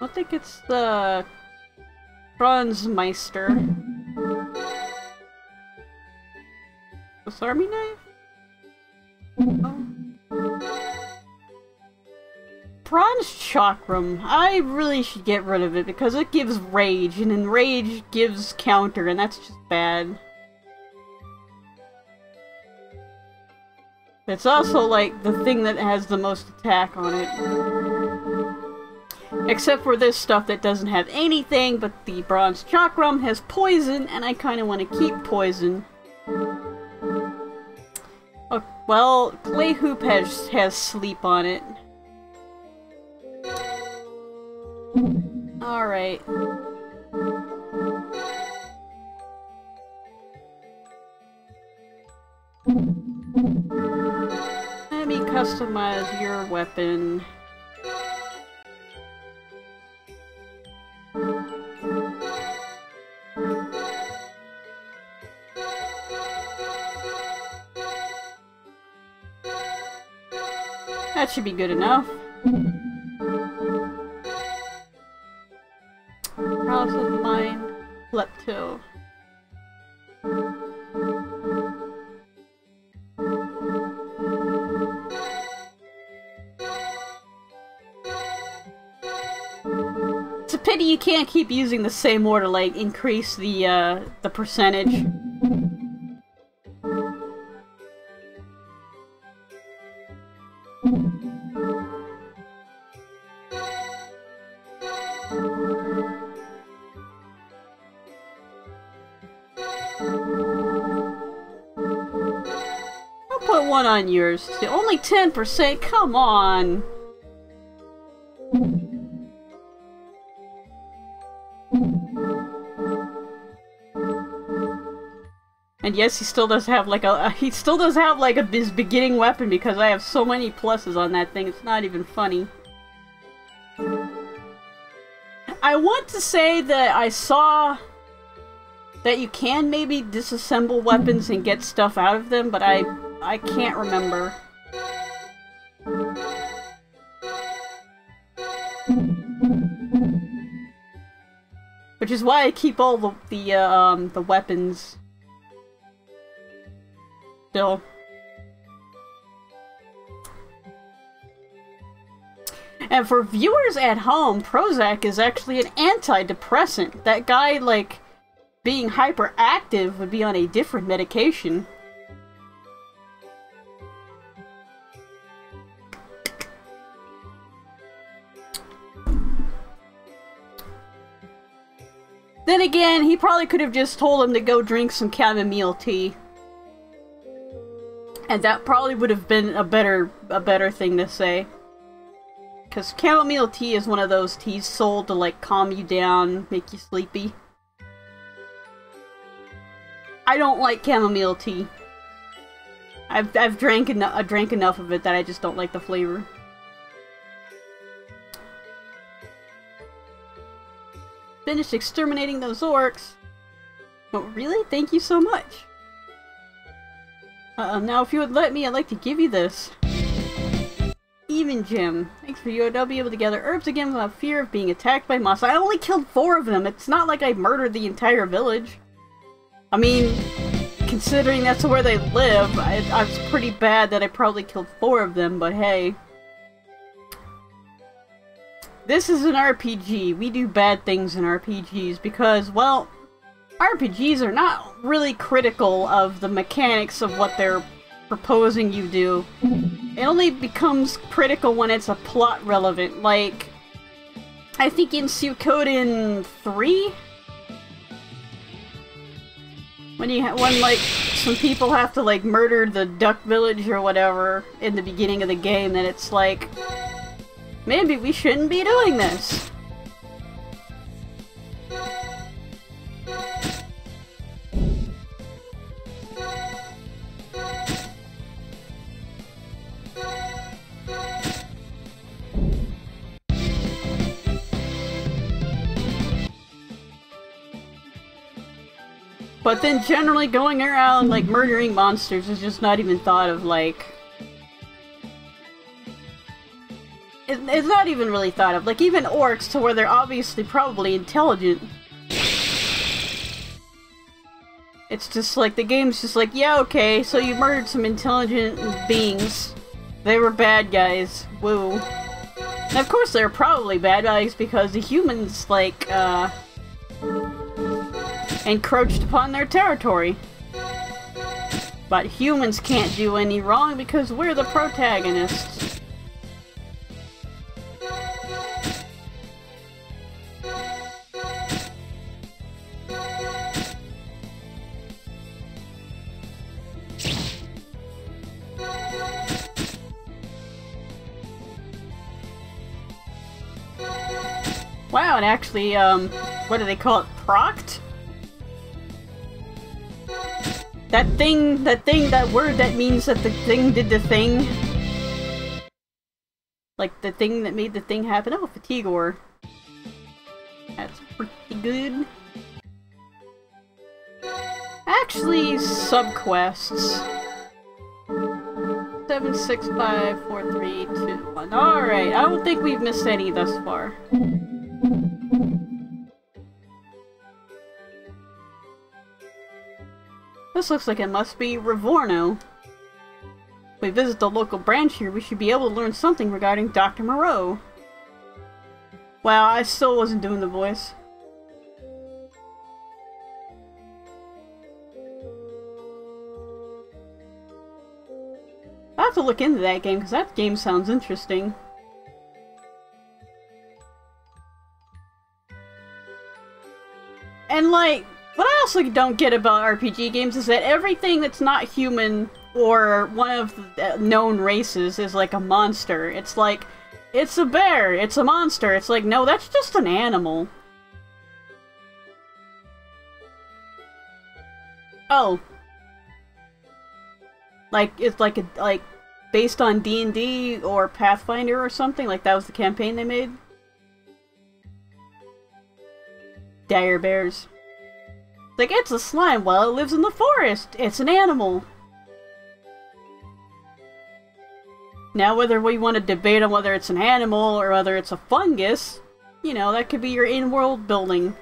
I think it's the Franzmeister. This army knife? Oh. Bronze Chakram. I really should get rid of it because it gives rage, and then rage gives counter, and that's just bad. It's also like the thing that has the most attack on it. Except for this stuff that doesn't have anything, but the Bronze Chakram has poison, and I kinda want to keep poison. Oh, well, Clay Hoop has sleep on it. Alright. Let me customize your weapon. That should be good enough. House of Mine, Klepto. It's a pity you can't keep using the same order, like increase the percentage. One on yours. Only 10%? Come on! And yes, he still does have like his beginning weapon because I have so many pluses on that thing, it's not even funny. I want to say that I saw that you can maybe disassemble weapons and get stuff out of them, but I can't remember. Which is why I keep all the weapons still. And for viewers at home, Prozac is actually an antidepressant. That guy, like, being hyperactive would be on a different medication. Then again, he probably could have just told him to go drink some chamomile tea. And that probably would have been a better thing to say. Because chamomile tea is one of those teas sold to, like, calm you down, make you sleepy. I don't like chamomile tea. I've drank enough of it that I just don't like the flavor. Finished exterminating those orcs. Oh, really? Thank you so much. Now if you would let me, I'd like to give you this. Even Jim. Thanks for you. I'll be able to gather herbs again without fear of being attacked by monsters. I only killed 4 of them. It's not like I murdered the entire village. I mean, considering that's where they live, I was pretty bad that I probably killed 4 of them, but hey. This is an RPG. We do bad things in RPGs because, well, RPGs are not really critical of the mechanics of what they're proposing you do. It only becomes critical when it's a plot relevant. Like, I think in Suikoden 3? When like, some people have to, like, murder the duck village or whatever in the beginning of the game, then it's like, maybe we shouldn't be doing this. But then generally going around, like, murdering monsters is just not even thought of, like... It's not even really thought of. Like, even orcs, to where they're obviously probably intelligent. It's just like, the game's just like, yeah, okay, so you murdered some intelligent beings. They were bad guys. Woo. And of course they're probably bad guys because the humans, like, encroached upon their territory. But humans can't do any wrong because we're the protagonists. Wow, and actually, what do they call it? Proct? That word that means that the thing did the thing. Like, the thing that made the thing happen. Oh, fatigue ore. That's pretty good. Actually, subquests. 7, 6, 5, 4, 3, 2, 1. Alright, I don't think we've missed any thus far. This looks like it must be Rivorno. If we visit the local branch here, we should be able to learn something regarding Dr. Moreau. Wow, I still wasn't doing the voice. I have to look into that game, because that game sounds interesting. And like, what I also don't get about RPG games is that everything that's not human or one of the known races is like a monster. It's like, it's a bear, it's a monster. It's like, no, that's just an animal. Oh, Like, it's like based on D&D or Pathfinder or something? Like, that was the campaign they made? Dire bears. Like, it's a slime. Well, it lives in the forest. It's an animal. Now, whether we want to debate on whether it's an animal or whether it's a fungus, you know, that could be your in-world building.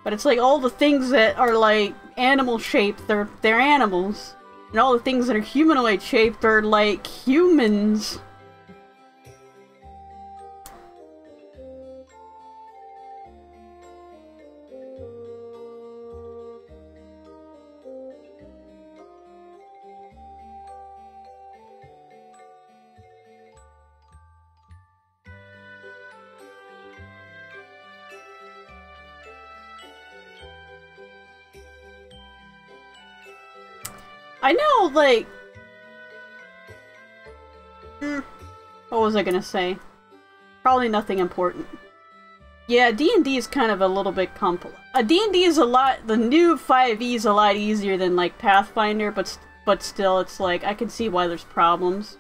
But it's like all the things that are like animal-shaped, they're animals. And all the things that are humanoid-shaped are like humans. I know, like... What was I gonna say? Probably nothing important. Yeah, D&D is kind of a little bit complex. D&D is a lot... The new 5e is a lot easier than, like, Pathfinder, but still, it's like, I can see why there's problems.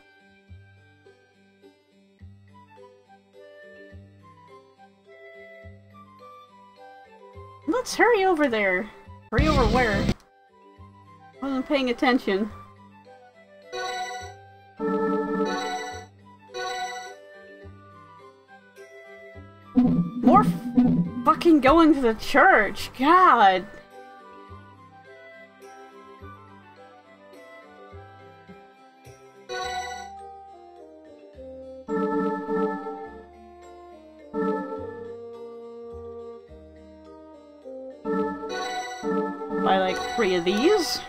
Let's hurry over there. Hurry over where? Wasn't paying attention. More fucking going to the church. God. Buy like 3 of these.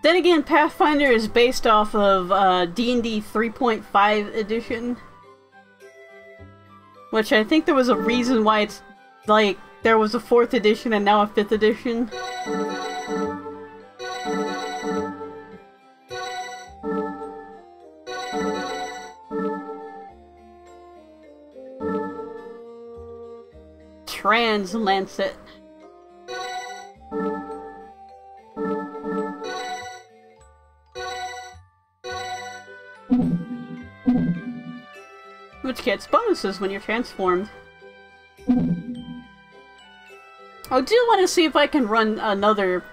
Then again, Pathfinder is based off of D&D 3.5 edition. Which I think there was a reason why it's, like, there was a 4th edition and now a 5th edition. Translancet. Which gets bonuses when you're transformed. I do want to see if I can run another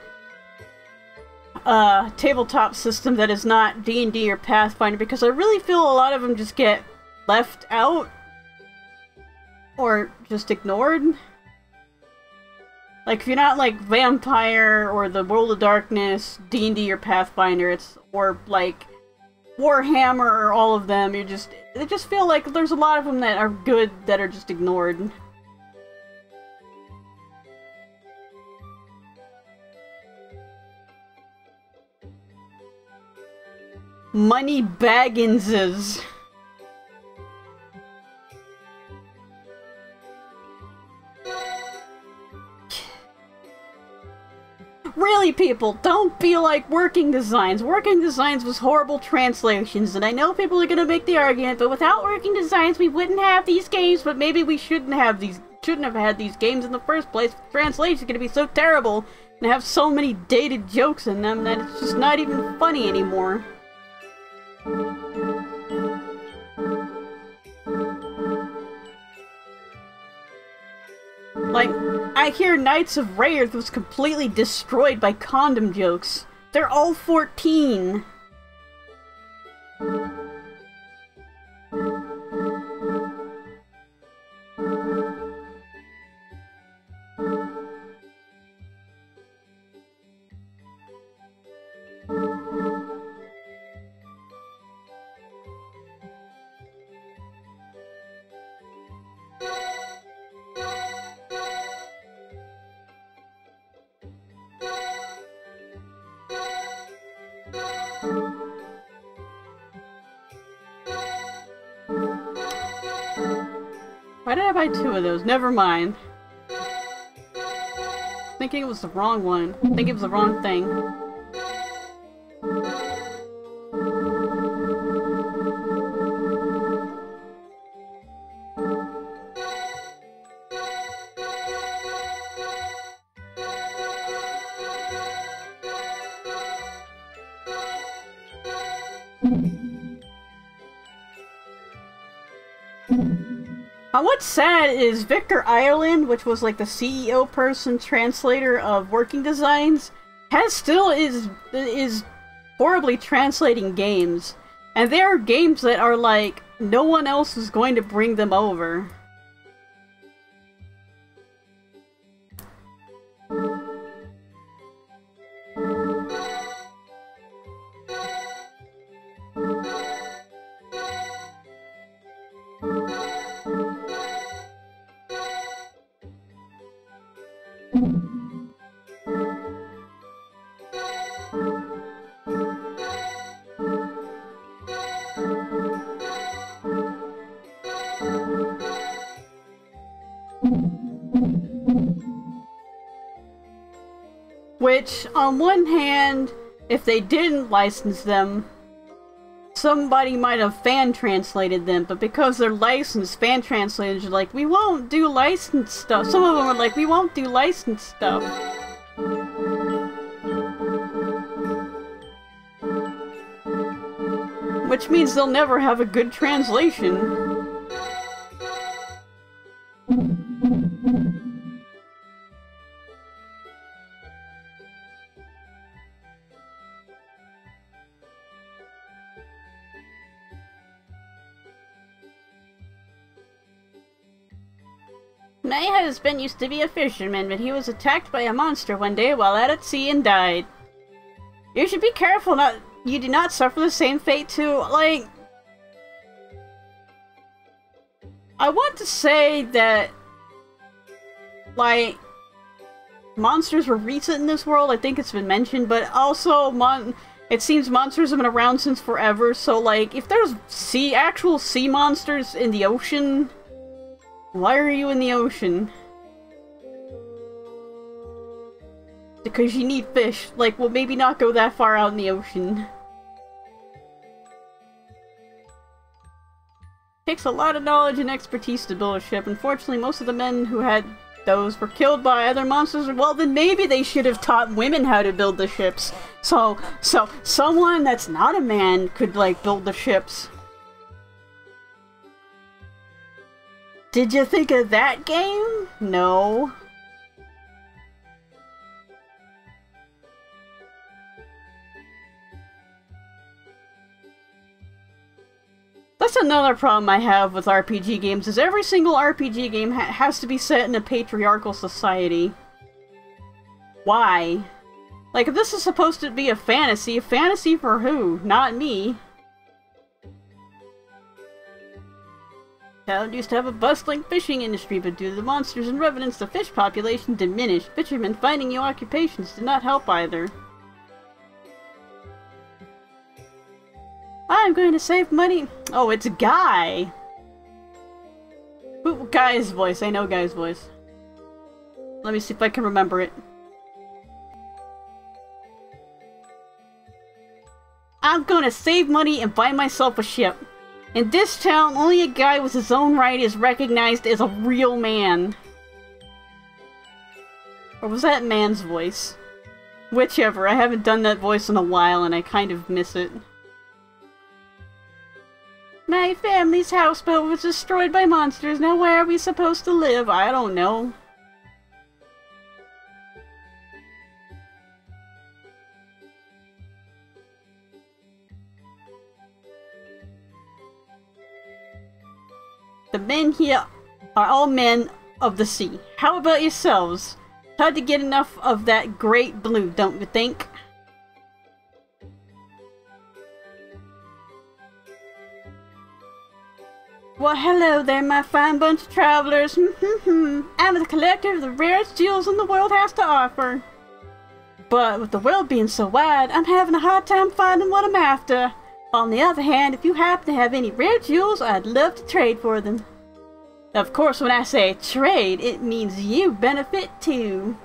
tabletop system that is not D&D or Pathfinder, because I really feel a lot of them just get left out or just ignored. Like, if you're not like Vampire or the World of Darkness, D&D or Pathfinder, or like Warhammer or all of them, I just feel like there's a lot of them that are good that are just ignored. Money Bagginses. Really, people, don't be like Working Designs. Working Designs was horrible translations, and I know people are gonna make the argument, but without Working Designs we wouldn't have these games, but maybe we shouldn't have had these games in the first place. Translation's gonna be so terrible and have so many dated jokes in them that it's just not even funny anymore. Like, I hear Knights of Rayearth was completely destroyed by condom jokes. They're all 14. Why did I buy 2 of those? Never mind. Thinking it was the wrong one. Thinking it was the wrong thing. What's sad is Victor Ireland, which was like the CEO person, translator of Working Designs, is horribly translating games. And there are games that are like, no one else is going to bring them over. Which, on one hand, if they didn't license them, somebody might have fan-translated them, but because they're licensed, fan-translators are like, we won't do licensed stuff. Some of them are like, we won't do licensed stuff. Which means they'll never have a good translation. My husband used to be a fisherman, but he was attacked by a monster one day while out at sea and died. You should be careful you do not suffer the same fate too. Like, I want to say that, like, monsters were recent in this world. I think it's been mentioned, but also it seems monsters have been around since forever. So, like, if there's actual sea monsters in the ocean, why are you in the ocean? Because you need fish. Like, well, maybe not go that far out in the ocean. Takes a lot of knowledge and expertise to build a ship. Unfortunately, most of the men who had those were killed by other monsters. Well, then maybe they should have taught women how to build the ships. So someone that's not a man could, like, build the ships. Did you think of that game? No. That's another problem I have with RPG games, is every single RPG game has to be set in a patriarchal society. Why? Like, if this is supposed to be a fantasy for who? Not me. Town used to have a bustling fishing industry, but due to the monsters and revenants, the fish population diminished. Fishermen finding new occupations did not help either. I'm going to save money. Oh, it's Guy. Who? Guy's voice. I know Guy's voice. Let me see if I can remember it. I'm going to save money and buy myself a ship. In this town, only a guy with his own right is recognized as a real man. Or was that man's voice? Whichever, I haven't done that voice in a while and I kind of miss it. My family's houseboat was destroyed by monsters. Now where are we supposed to live? I don't know. The men here are all men of the sea. How about yourselves? It's hard to get enough of that great blue, don't you think? Well, hello there, my fine bunch of travelers. I'm the collector of the rarest jewels in the world has to offer. But with the world being so wide, I'm having a hard time finding what I'm after. On the other hand, if you happen to have any rare jewels, I'd love to trade for them. Of course, when I say trade, it means you benefit too.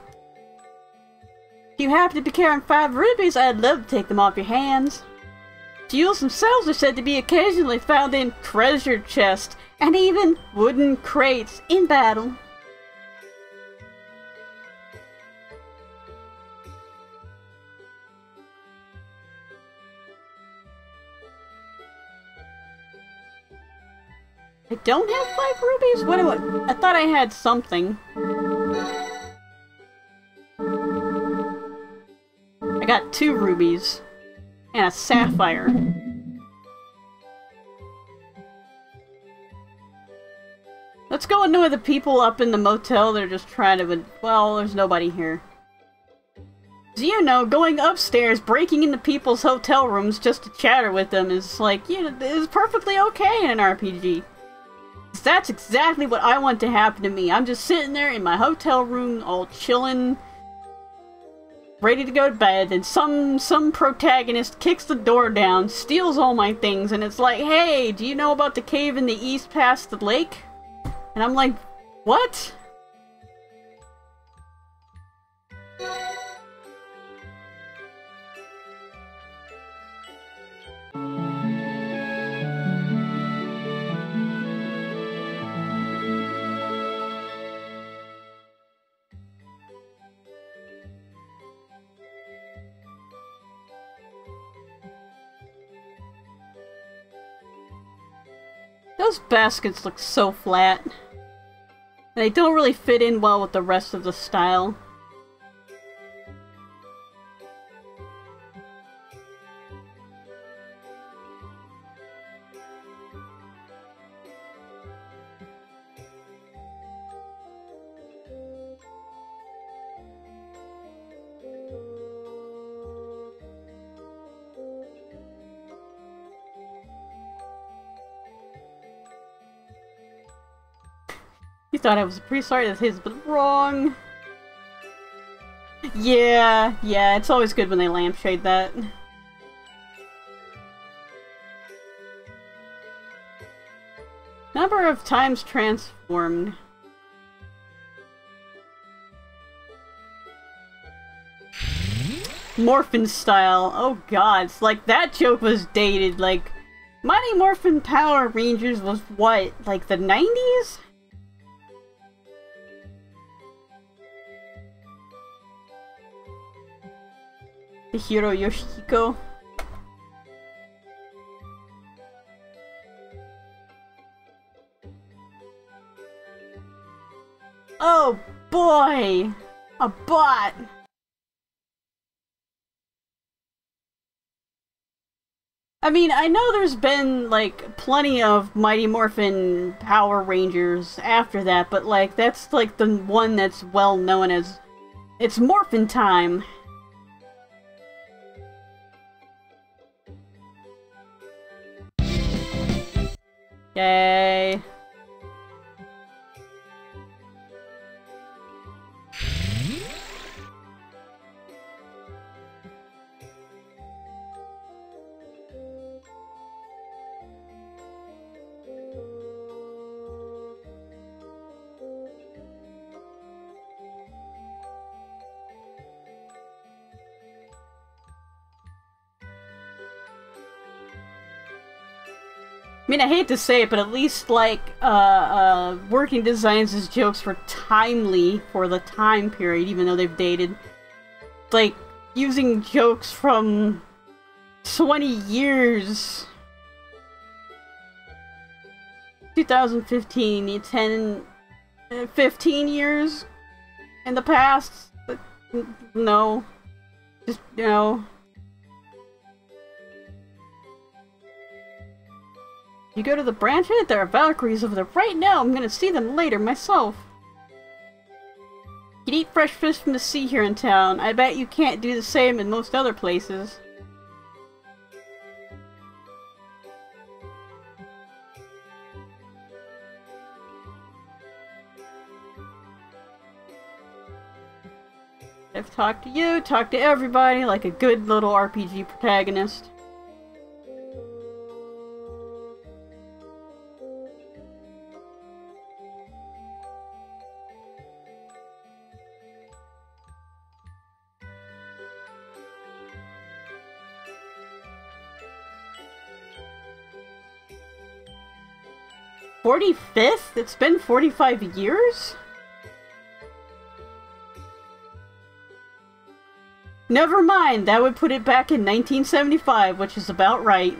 If you happen to be carrying 5 rubies, I'd love to take them off your hands. Jewels themselves are said to be occasionally found in treasure chests and even wooden crates in battle. I don't have 5 rubies? What do I thought I had something. I got 2 rubies. And a sapphire. Let's go annoy the people up in the motel. They're just trying to... Well, there's nobody here. Do you know, going upstairs, breaking into people's hotel rooms just to chatter with them is like, you know, is perfectly okay in an RPG. That's exactly what I want to happen to me. I'm just sitting there in my hotel room, all chillin', ready to go to bed, and some protagonist kicks the door down, steals all my things, and it's like, hey, do you know about the cave in the east past the lake? And I'm like, what? Those baskets look so flat. And they don't really fit in well with the rest of the style. You thought I was pretty sorry that's his, but wrong. Yeah, it's always good when they lampshade that. Number of times transformed. Morphin style. Oh god, it's like that joke was dated. Like, Mighty Morphin Power Rangers was what? Like the 90s? Hiro Yoshihiko. Oh boy! A bot! I mean, I know there's been, like, plenty of Mighty Morphin Power Rangers after that, but, like, that's, like, the one that's well known as... It's Morphin time! Yay. I mean, I hate to say it, but at least, like, Working Designs' jokes were timely for the time period, even though they've dated. Like, using jokes from 20 years. 2015, 15 years in the past? No. Just, no. You go to the branch? There are Valkyries over there right now. I'm gonna see them later myself. You can eat fresh fish from the sea here in town. I bet you can't do the same in most other places. I've talked to you, talked to everybody like a good little RPG protagonist. 45th? It's been 45 years? Never mind, that would put it back in 1975, which is about right.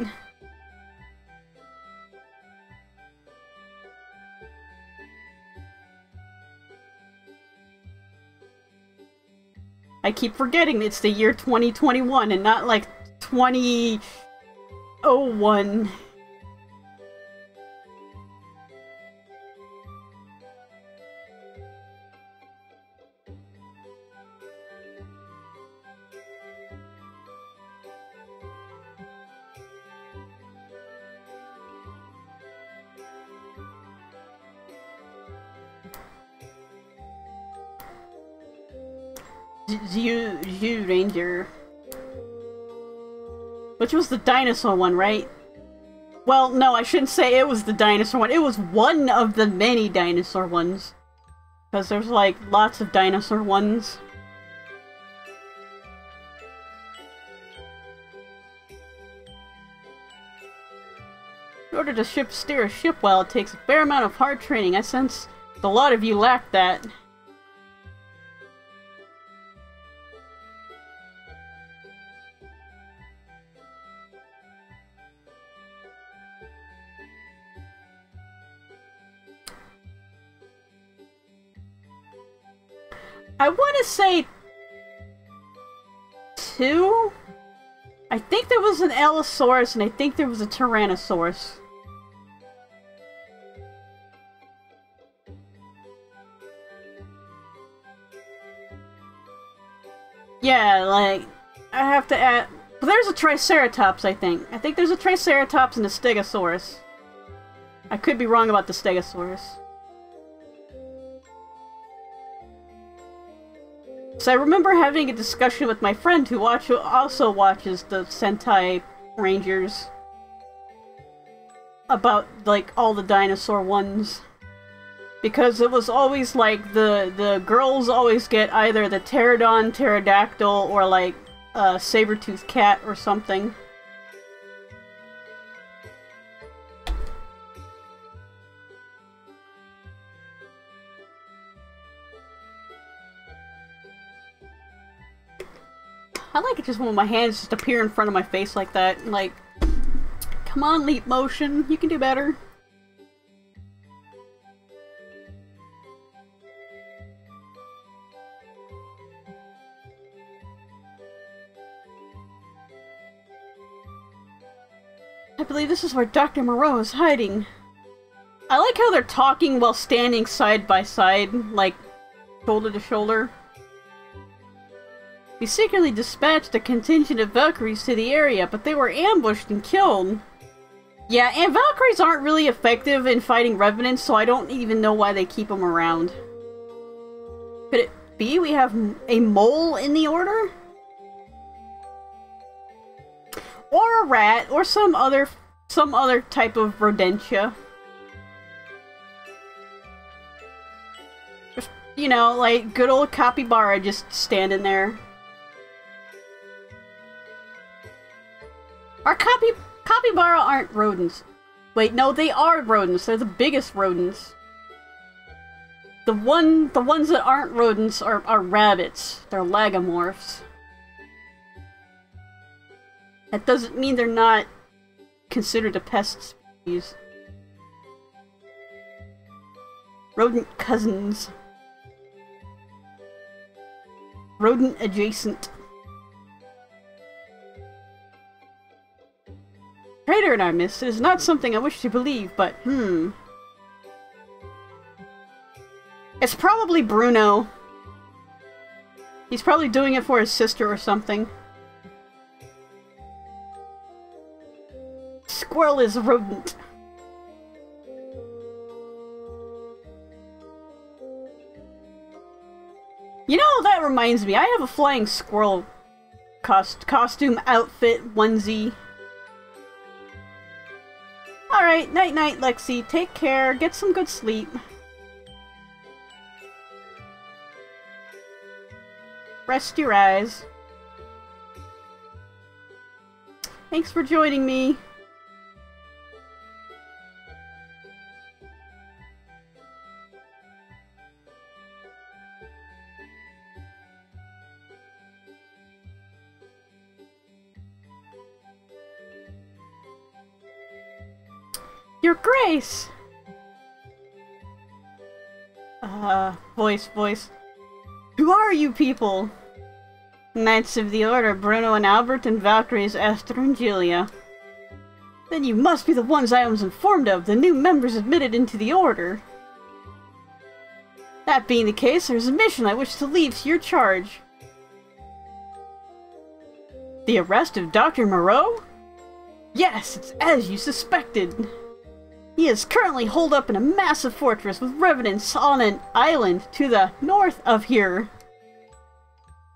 I keep forgetting it's the year 2021 and not like 2001. Zoo Ranger. Which was the dinosaur one, right? Well, no, I shouldn't say it was the dinosaur one. It was one of the many dinosaur ones. Because there's, like, lots of dinosaur ones. In order to steer a ship well, it takes a fair amount of hard training. I sense a lot of you lack that. I want to say 2? I think there was an Allosaurus and I think there was a Tyrannosaurus. Yeah, like, I have to add... Well, there's a Triceratops, I think. I think there's a Triceratops and a Stegosaurus. I could be wrong about the Stegosaurus. So I remember having a discussion with my friend who also watches the Sentai Rangers about, like, all the dinosaur ones. Because it was always, like, the girls always get either the Pterodon, Pterodactyl, or, like, a saber-toothed cat or something. I like it just when my hands just appear in front of my face like that. Like, come on, Leap Motion. You can do better. I believe this is where Dr. Moreau is hiding. I like how they're talking while standing side by side, like, shoulder to shoulder. We secretly dispatched a contingent of Valkyries to the area, but they were ambushed and killed. Yeah, and Valkyries aren't really effective in fighting Revenants, so I don't even know why they keep them around. Could it be we have a mole in the order? Or a rat, or some other type of rodentia. Just, you know, like good old capybara just standing there. Our capybara aren't rodents. Wait, no, they are rodents. They're the biggest rodents. The ones that aren't rodents are rabbits. They're lagomorphs. That doesn't mean they're not considered a pest species. Rodent cousins. Rodent adjacent. Traitor and I, miss. It is not something I wish to believe, but, It's probably Bruno. He's probably doing it for his sister or something. Squirrel is a rodent. You know, that reminds me, I have a flying squirrel costume, outfit, onesie. Alright, night-night, Lexi. Take care, get some good sleep. Rest your eyes. Thanks for joining me. Your Grace! Voice. Who are you people? Knights of the Order, Bruno and Albert, and Valkyries Esther and Julia. Then you must be the ones I was informed of, the new members admitted into the Order. That being the case, there's a mission I wish to leave to your charge. The arrest of Dr. Moreau? Yes, it's as you suspected. He is currently holed up in a massive fortress with revenants on an island to the north of here.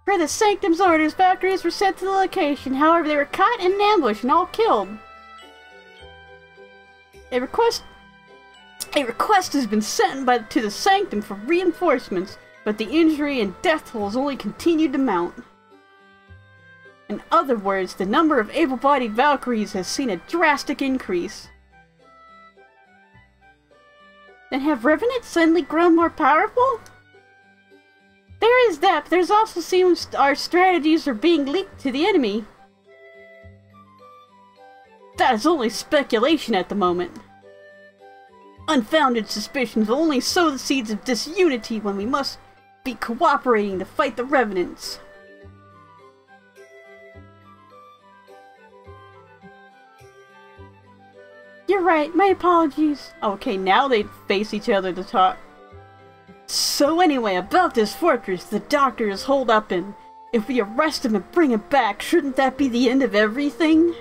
Per the Sanctum's orders, Valkyries were sent to the location, however they were caught in an ambush and all killed. A request has been sent to the Sanctum for reinforcements, but the injury and death tolls only continued to mount. In other words, the number of able-bodied Valkyries has seen a drastic increase. Then have Revenants suddenly grown more powerful? There is that, but there's also seems our strategies are being leaked to the enemy. That is only speculation at the moment. Unfounded suspicions will only sow the seeds of disunity when we must be cooperating to fight the Revenants. You're right, my apologies. Okay, now they face each other to talk. So anyway, about this fortress the doctor is holed up in. If we arrest him and bring him back, shouldn't that be the end of everything?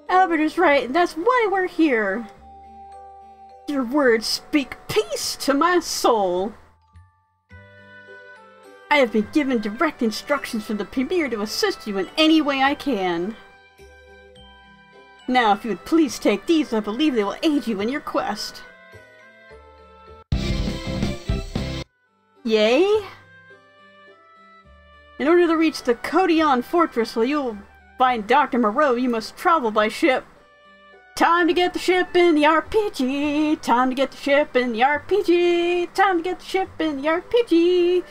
Albert is right, and that's why we're here. Your words speak peace to my soul. I have been given direct instructions from the Premier to assist you in any way I can. Now, if you would please take these, I believe they will aid you in your quest. Yay! In order to reach the Codion Fortress where you'll find Dr. Moreau, you must travel by ship. Time to get the ship in the RPG! Time to get the ship in the RPG! Time to get the ship in the RPG!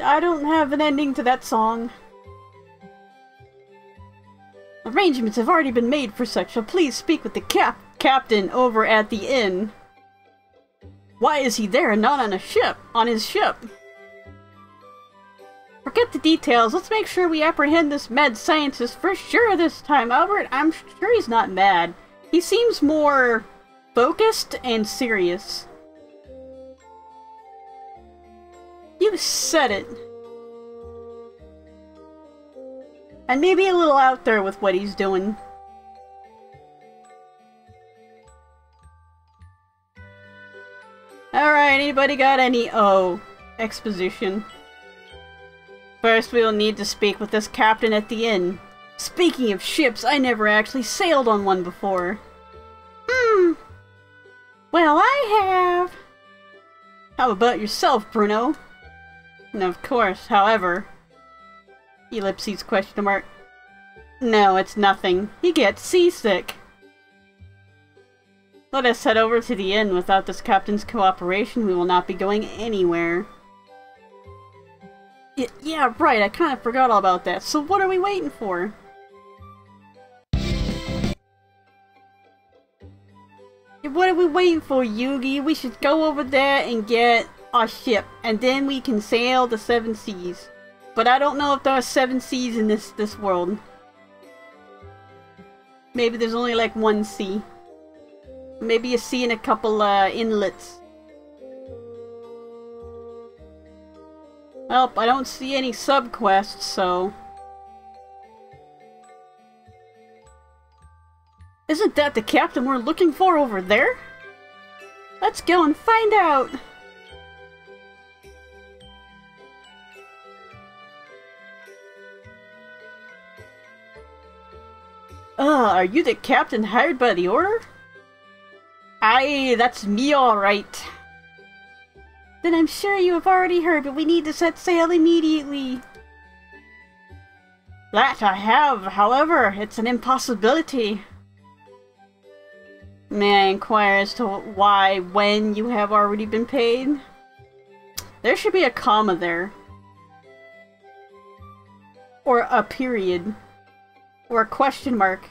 I don't have an ending to that song. Arrangements have already been made for such, so please speak with the captain over at the inn. Why is he there and not on a ship? On his ship? Forget the details. Let's make sure we apprehend this mad scientist for sure this time. Albert, I'm sure he's not mad. He seems more focused and serious. You said it. And maybe a little out there with what he's doing. Alright, anybody got any exposition? First, we will need to speak with this captain at the inn. Speaking of ships, I never actually sailed on one before. Well, I have. How about yourself, Bruno? And of course, however... Ellipses question mark. No, it's nothing. He gets seasick. Let us head over to the inn. Without this captain's cooperation, we will not be going anywhere. Yeah, right, I kind of forgot all about that. So what are we waiting for? What are we waiting for, Yugi? We should go over there and get a ship, and then we can sail the 7 seas. But I don't know if there are 7 seas in this world. Maybe there's only like 1 sea. Maybe a sea and a couple inlets. Well, I don't see any sub-quests, so... Isn't that the captain we're looking for over there? Let's go and find out! Are you the captain hired by the Order? Aye, that's me alright. Then I'm sure you have already heard, but we need to set sail immediately. That I have, however, it's an impossibility. May I inquire as to why, when you have already been paid? There should be a comma there. Or a period. Or a question mark.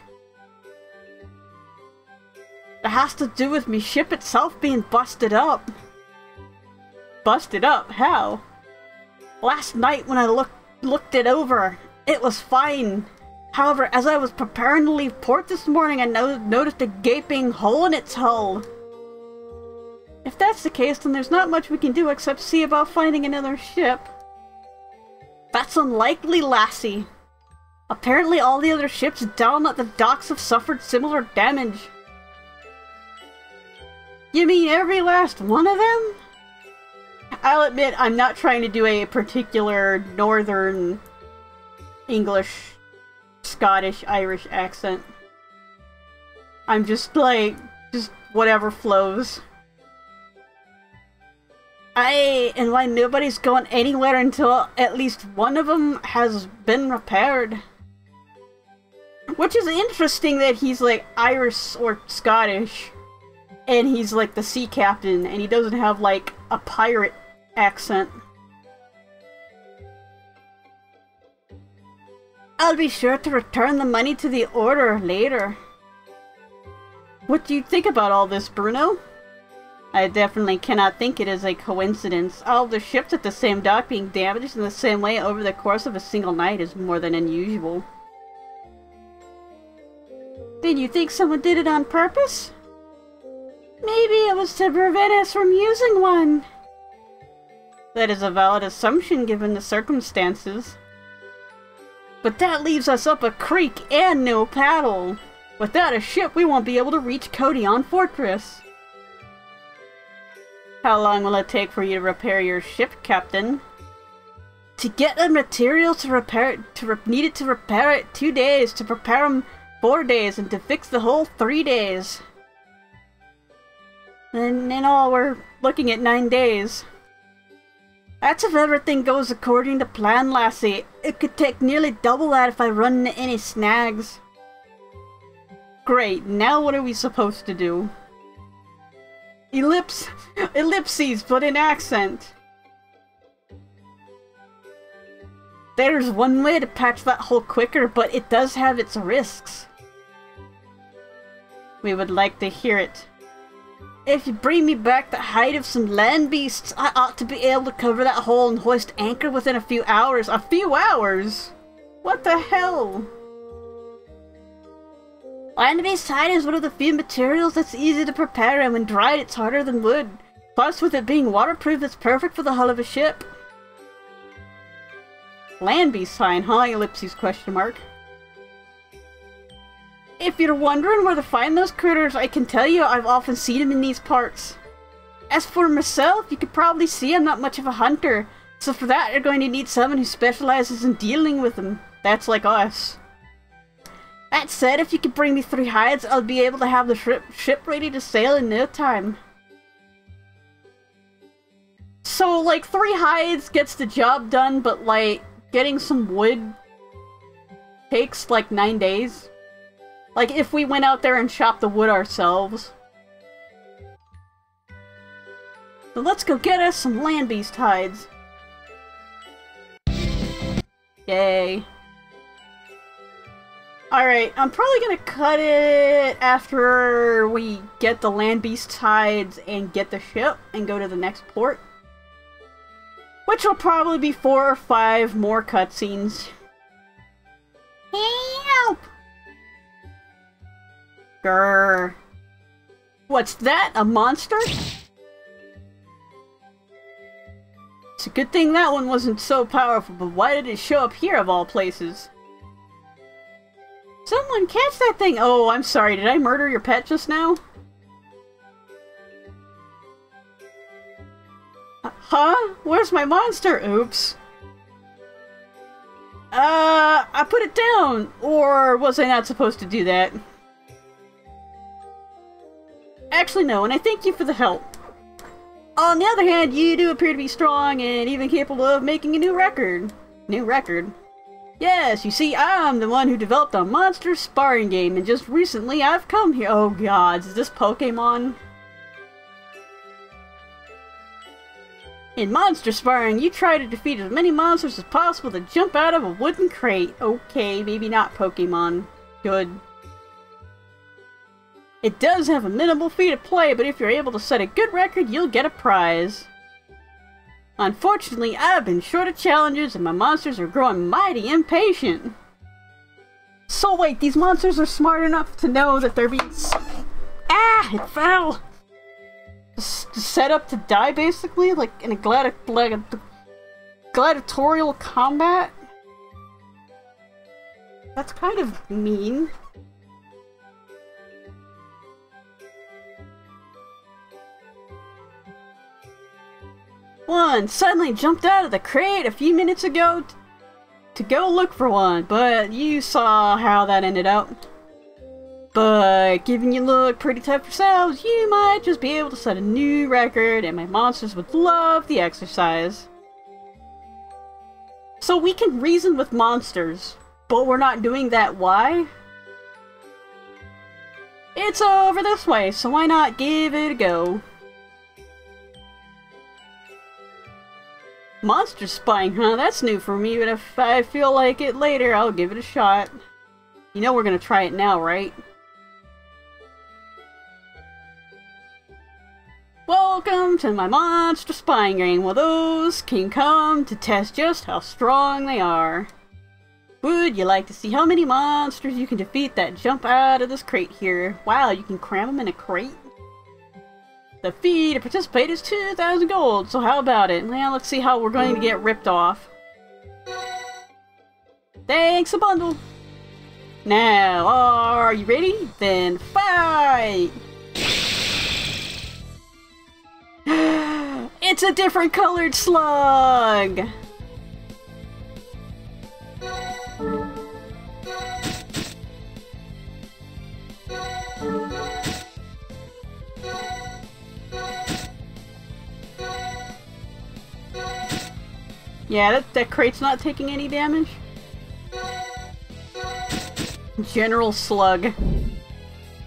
It has to do with me ship itself being busted up. Busted up? How? Last night when I looked it over, it was fine. However, as I was preparing to leave port this morning, I noticed a gaping hole in its hull. If that's the case, then there's not much we can do except see about finding another ship. That's unlikely, lassie. Apparently all the other ships down at the docks have suffered similar damage. You mean every last one of them? I'll admit I'm not trying to do a particular northern English, Scottish, Irish accent. I'm just like, just whatever flows. And why nobody's going anywhere until at least one of them has been repaired. Which is interesting that he's like Irish or Scottish, and he's like the sea captain, and he doesn't have like a pirate accent. I'll be sure to return the money to the order later. What do you think about all this, Bruno? I definitely cannot think it is a coincidence. All the ships at the same dock being damaged in the same way over the course of a single night is more than unusual. Then you think someone did it on purpose? Maybe it was to prevent us from using one. That is a valid assumption given the circumstances. But that leaves us up a creek and no paddle. Without a ship, we won't be able to reach Kodion Fortress. How long will it take for you to repair your ship, Captain? To get the materials to repair it, needed to repair it 2 days, to prepare them 4 days, and to fix the whole 3 days. And in all, we're looking at 9 days. That's if everything goes according to plan, lassie. It could take nearly double that if I run into any snags. Great, now what are we supposed to do? Ellipses, but in accent. There's one way to patch that hole quicker, but it does have its risks. We would like to hear it. If you bring me back the hide of some land beasts, I ought to be able to cover that hole and hoist anchor within a few hours. A few hours? What the hell? Land beast hide is one of the few materials that's easy to prepare, and when dried it's harder than wood. Plus, with it being waterproof, it's perfect for the hull of a ship. Land beast hide, huh? Ellipses question mark. If you're wondering where to find those critters, I can tell you I've often seen them in these parts. As for myself, you could probably see I'm not much of a hunter, so for that you're going to need someone who specializes in dealing with them. That's like us. That said, if you could bring me 3 hides, I'll be able to have the ship ready to sail in no time. So, like, 3 hides gets the job done, but, like, getting some wood takes, like, 9 days. Like, if we went out there and chopped the wood ourselves. So let's go get us some land beast hides. Yay. Alright, I'm probably gonna cut it after we get the land beast hides and get the ship and go to the next port. Which will probably be 4 or 5 more cutscenes. Help! Grrr. What's that? A monster? It's a good thing that one wasn't so powerful, but why did it show up here of all places? Someone catch that thing! Oh, I'm sorry, did I murder your pet just now? Huh? Where's my monster? Oops. I put it down! Or was I not supposed to do that? Actually, no, and I thank you for the help. On the other hand, you do appear to be strong and even capable of making a new record. New record? Yes, you see, I'm the one who developed a monster sparring game, and just recently I've come here. Oh god, is this Pokemon? In monster sparring, you try to defeat as many monsters as possible to jump out of a wooden crate. Okay, maybe not Pokemon. Good. It does have a minimal fee to play, but if you're able to set a good record, you'll get a prize. Unfortunately, I've been short of challenges and my monsters are growing mighty impatient. So wait, these monsters are smart enough to know that they're being Ah! It fell! Set up to die, basically? Like in a gladiatorial combat? That's kind of mean. One suddenly jumped out of the crate a few minutes ago to go look for one, but you saw how that ended up. But given you look pretty tough yourselves, you might just be able to set a new record, and my monsters would love the exercise. So we can reason with monsters, but we're not doing that. Why? It's over this way, so why not give it a go? Monster spying, huh? That's new for me, but if I feel like it later, I'll give it a shot. You know we're gonna try it now, right? Welcome to my monster spying game. Well, those can come to test just how strong they are. Would you like to see how many monsters you can defeat that jump out of this crate here? Wow, you can cram them in a crate? The fee to participate is 2,000 gold, so how about it? Well, let's see how we're going to get ripped off. Thanks a bundle! Now, are you ready? Then fight! It's a different colored slug! Yeah, that crate's not taking any damage. General Slug.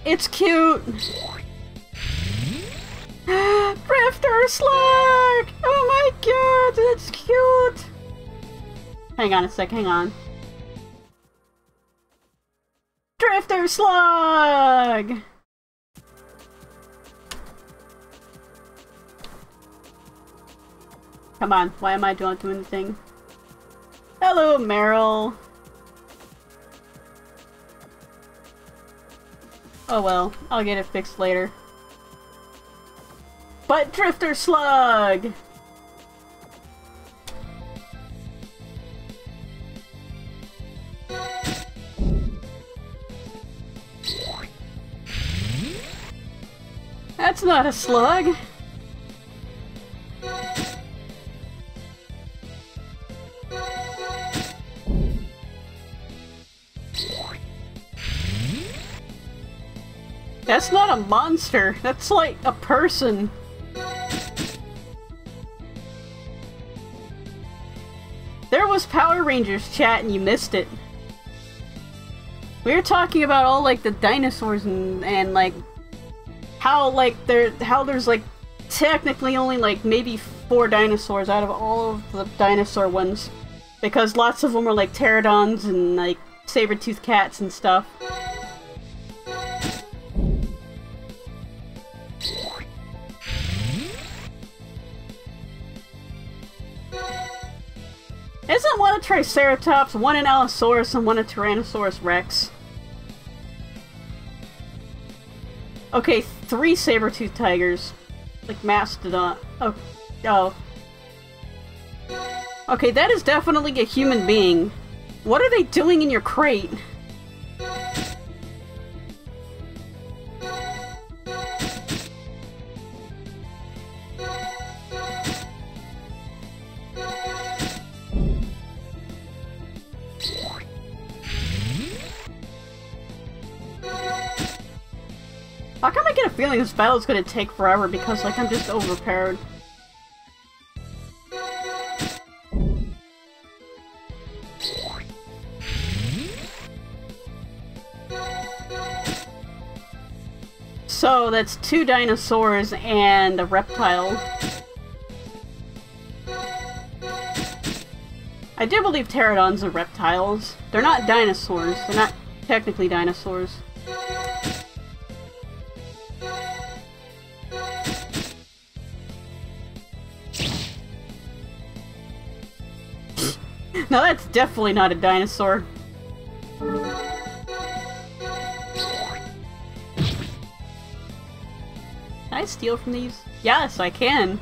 It's cute! Drifter Slug! Oh my god, that's cute! Hang on a sec, hang on. Drifter Slug! Come on, why am I not doing the thing? Hello, Meryl! Oh well, I'll get it fixed later. But Drifter Slug! That's not a slug! That's not a monster, that's like a person. There was Power Rangers chat and you missed it. We were talking about all like the dinosaurs and like how there's like technically only like maybe 4 dinosaurs out of all of the dinosaur ones. Because lots of them are like pterodons and like saber-toothed cats and stuff. Isn't one a Triceratops, one an Allosaurus, and one a Tyrannosaurus Rex? Okay, 3 saber-toothed tigers. Like Mastodon. Oh. Okay, that is definitely a human being. What are they doing in your crate? How come I get a feeling this battle is gonna take forever because, like, I'm just overpowered? So, that's 2 dinosaurs and a reptile. I do believe pterodons are reptiles. They're not dinosaurs. They're not technically dinosaurs. No, that's definitely not a dinosaur. Can I steal from these? Yes, I can.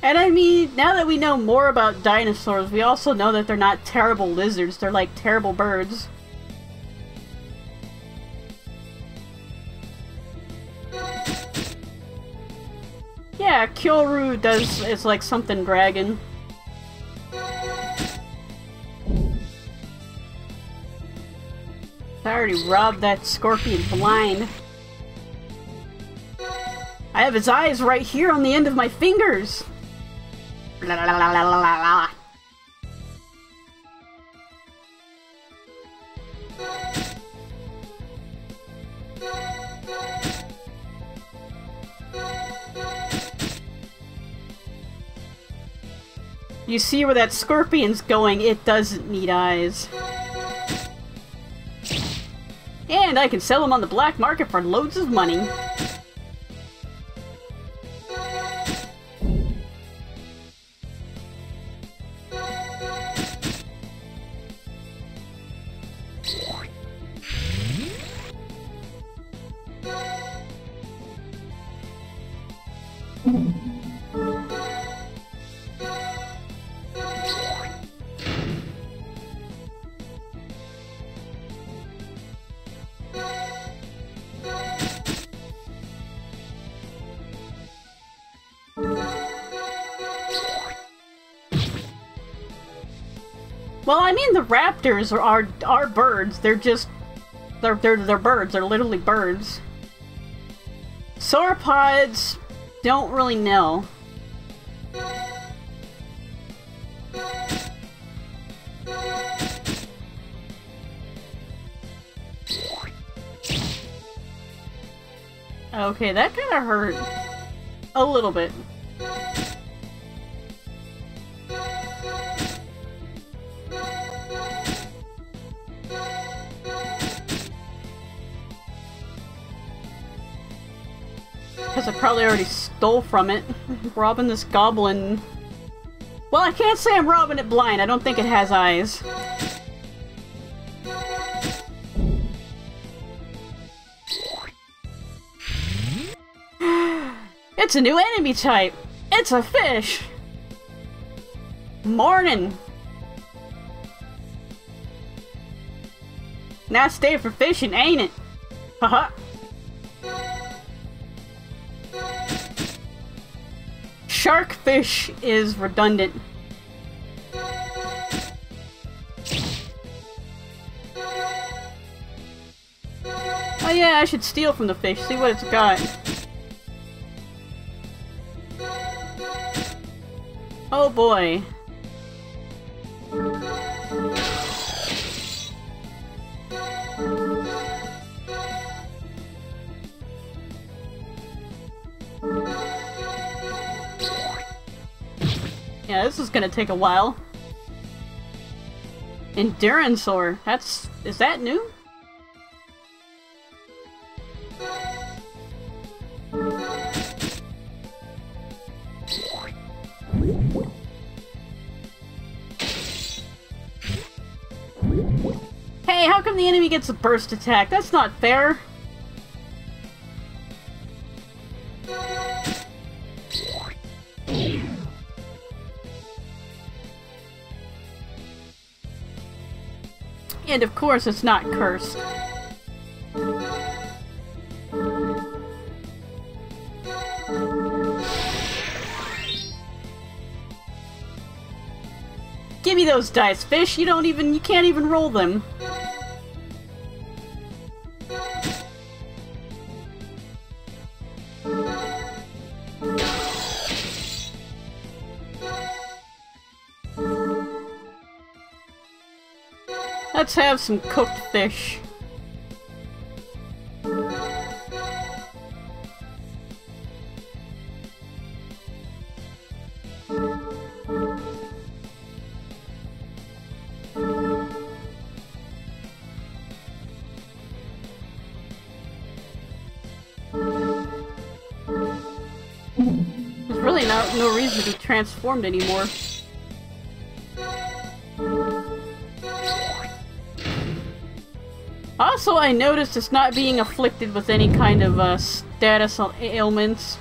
And I mean, now that we know more about dinosaurs, we also know that they're not terrible lizards, they're like terrible birds. Yeah, Kyoru does, it's like something dragon. I already robbed that scorpion blind. I have his eyes right here on the end of my fingers! La la la la la la. You see where that scorpion's going, it doesn't need eyes. And I can sell them on the black market for loads of money. Well, I mean, the raptors are birds. They're just they're birds. They're literally birds. Sauropods, don't really know. Okay, that kind of hurt a little bit. Because I probably already stole from it. Robbing this goblin. Well, I can't say I'm robbing it blind. I don't think it has eyes. It's a new enemy type! It's a fish! Morning! Nice day for fishing, ain't it? Haha! Sharkfish is redundant. Oh yeah, I should steal from the fish, see what it's got. Oh boy. Yeah, this is gonna take a while. Enduranceor. Is that new? Hey, how come the enemy gets a burst attack? That's not fair. And of course it's not cursed. Give me those dice, fish! You can't even roll them. Let's have some cooked fish. There's really no reason to be transformed anymore. Also, I noticed it's not being afflicted with any kind of status ailments.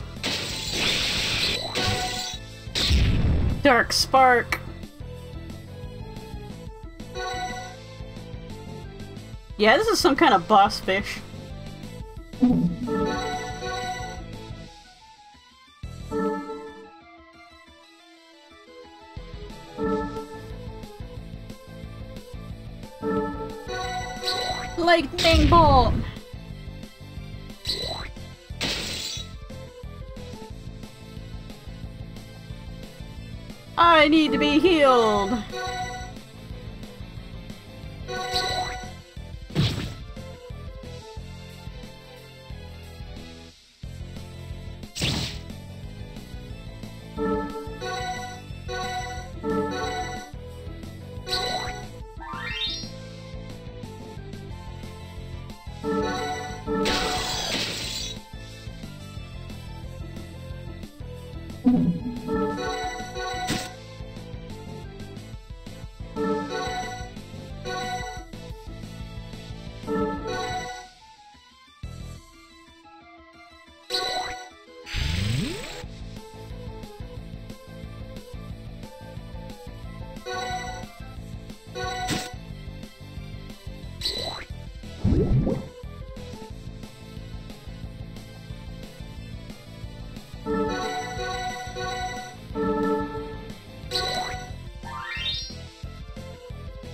Dark Spark. Yeah, this is some kind of boss fish. Lightning bolt! I need to be healed!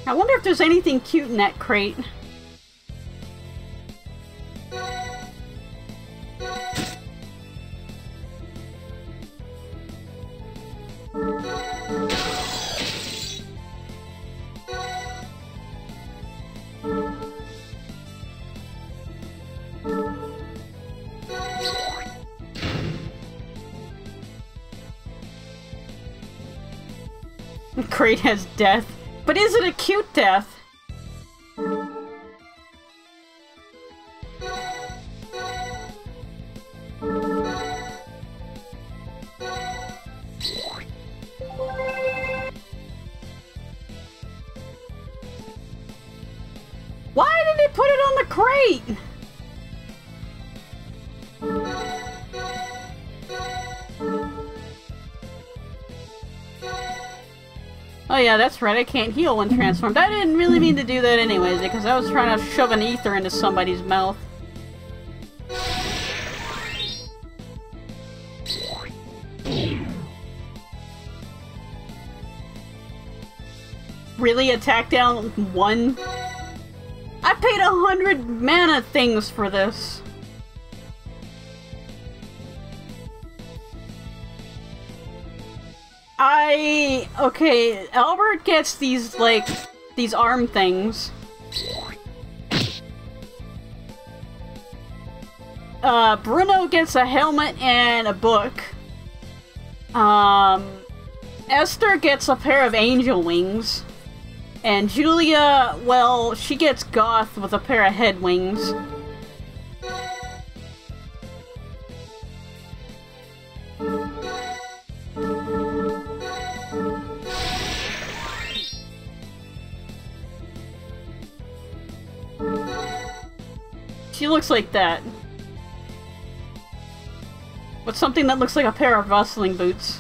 I wonder if there's anything cute in that crate. The crate has death. But is it a cute death? Why did they put it on the crate? Oh yeah, that's right, I can't heal when transformed. I didn't really mean to do that anyways, because I was trying to shove an ether into somebody's mouth. Really? Attack down 1? I paid 100 mana things for this. Okay, Albert gets these, like, these arm things. Bruno gets a helmet and a book. Esther gets a pair of angel wings. And Julia, well, she gets Goth with a pair of head wings. She looks like that. With something that looks like a pair of wrestling boots.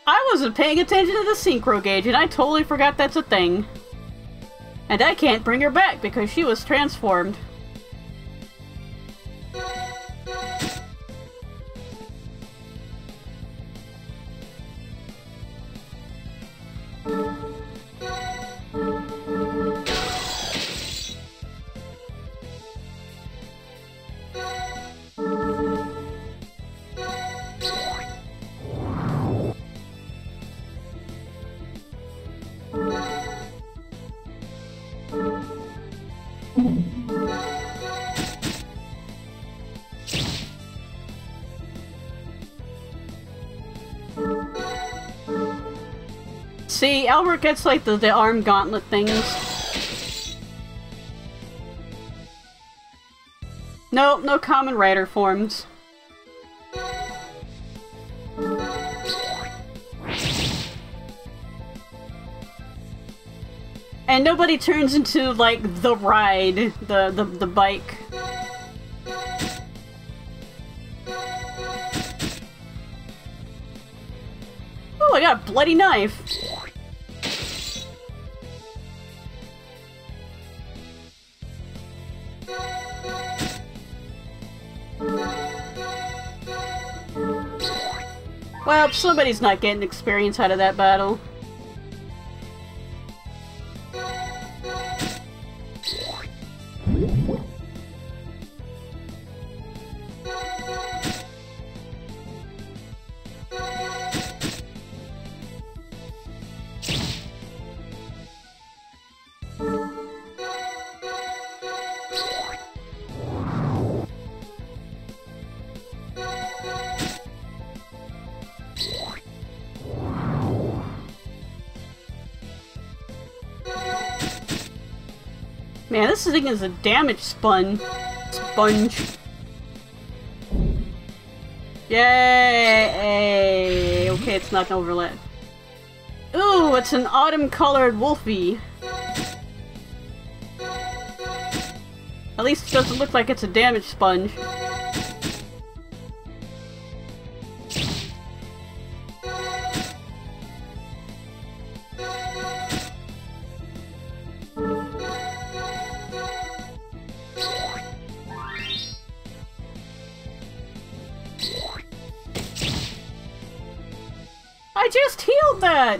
I wasn't paying attention to the synchro gauge and I totally forgot that's a thing. And I can't bring her back because she was transformed. See, Albert gets like the arm gauntlet things. No, no common rider forms. And nobody turns into, like, the ride, the bike. Oh, I got a bloody knife! Well, somebody's not getting experience out of that battle. Man, this thing is a damage sponge. Yay! Okay, it's not gonna overlap. Ooh, it's an autumn-colored wolfie. At least it doesn't look like it's a damage sponge. I just healed that!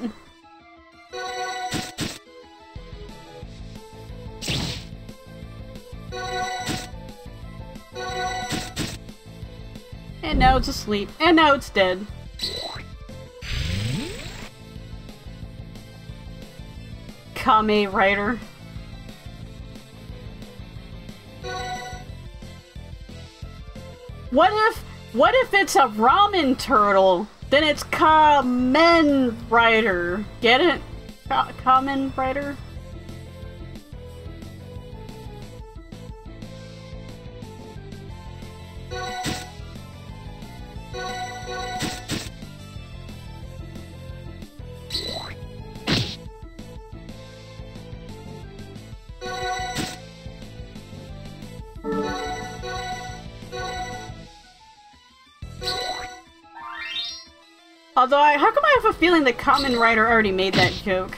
And now it's asleep. And now it's dead. Kame Rider. What if it's a ramen turtle? Then it's Kamen Rider. Get it? Kamen Rider? Although, how come I have a feeling that Kamen Rider already made that joke?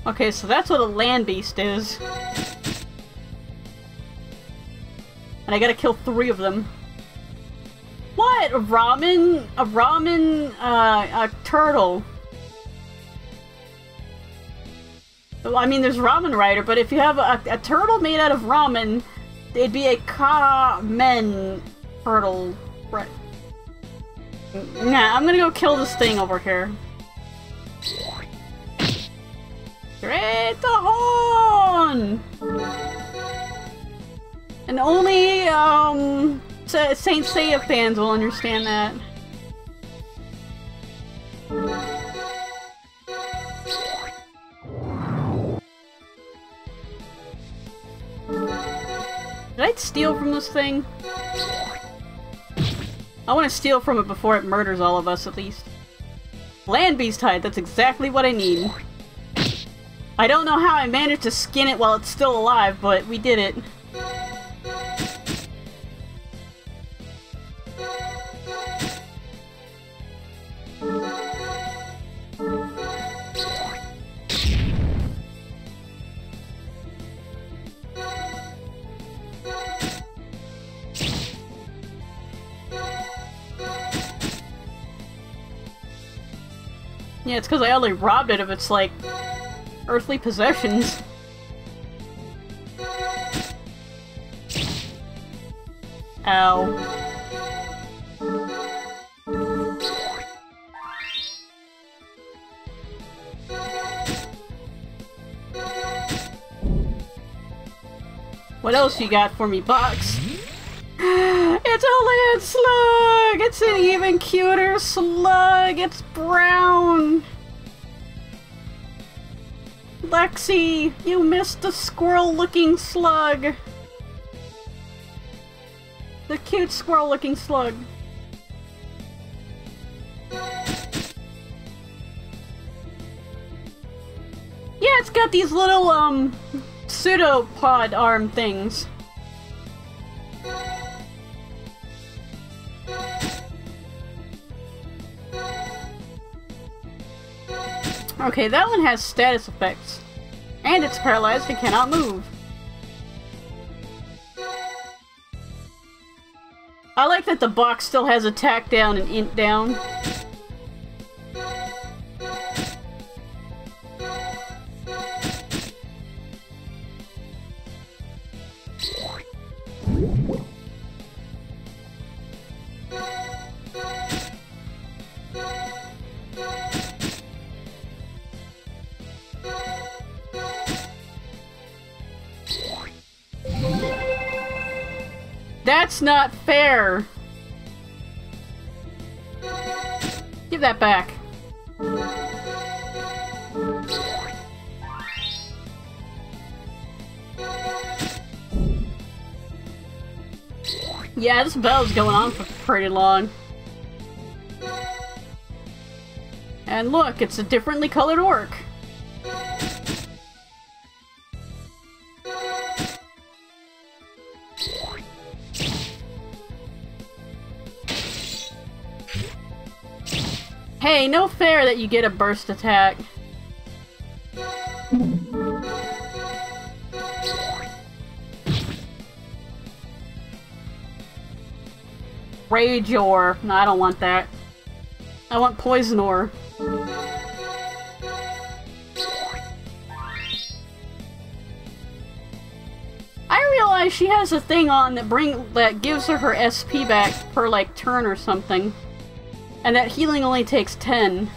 Okay, so that's what a land beast is. And I gotta kill 3 of them. What? A ramen? A turtle. Well, I mean, there's Ramen Rider, but if you have a turtle made out of ramen, it'd be a Kamen turtle. Right. Nah, I'm gonna go kill this thing over here. Great the horn! And only, Saint Seiya fans will understand that. Did I steal from this thing? I want to steal from it before it murders all of us, at least. Land Beast Hide, that's exactly what I need. I don't know how I managed to skin it while it's still alive, but we did it. Yeah, it's because I only robbed it of its, like, earthly possessions. Ow. What else you got for me, box? It's a land slug! It's an even cuter slug! It's brown! Lexi, you missed the squirrel-looking slug! The cute squirrel-looking slug. Yeah, it's got these little, pseudopod arm things. Okay, that one has status effects. And it's paralyzed and cannot move. I like that the box still has attack down and int down. That's not fair! Give that back. Yeah, this battle's going on for pretty long. And look, it's a differently colored orc. Hey, no fair that you get a burst attack. Rage ore. No, I don't want that. I want poison ore. I realize she has a thing on that gives her SP back per like turn or something. And that healing only takes 10.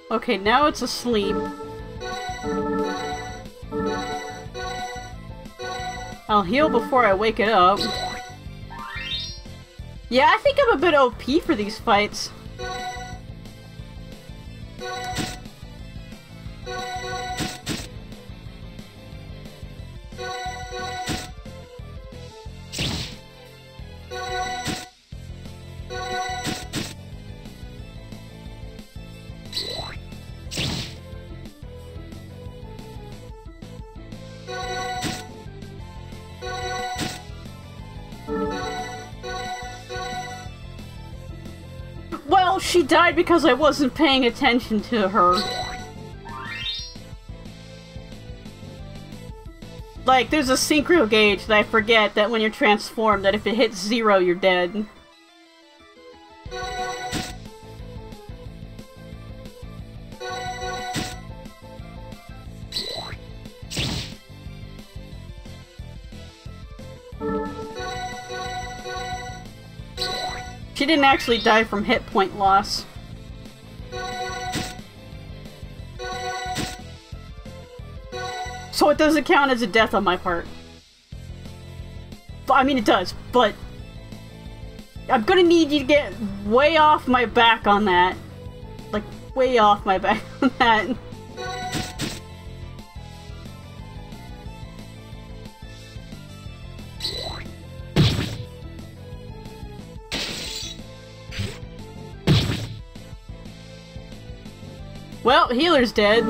Okay, now it's asleep. I'll heal before I wake it up. Yeah, I think I'm a bit OP for these fights. Well, she died because I wasn't paying attention to her. Like, there's a synchro gauge that I forget that when you're transformed, that if it hits 0, you're dead. She didn't actually die from hit point loss. So it doesn't count as a death on my part. I mean, it does, but I'm gonna need you to get way off my back on that. Like, way off my back on that. Well, healer's dead.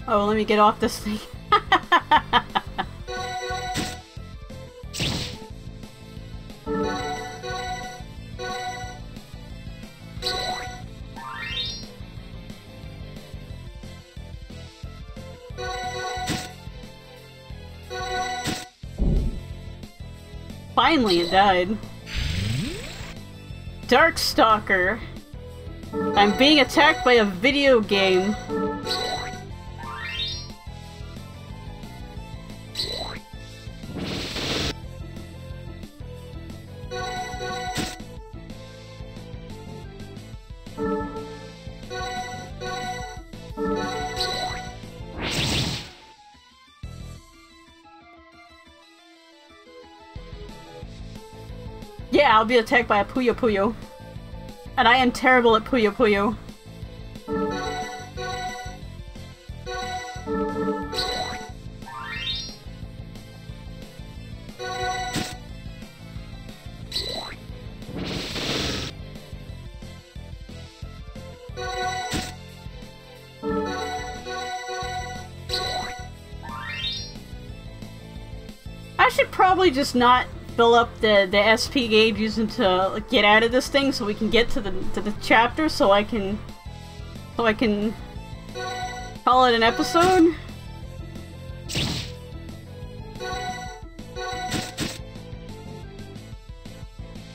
Oh, let me get off this thing. Finally, it died. Darkstalker. I'm being attacked by a video game. Yeah, I'll be attacked by a Puyo Puyo. And I am terrible at Puyo Puyo. I should probably just not fill up the SP gauges until like, get out of this thing so we can get to the chapter so I can call it an episode.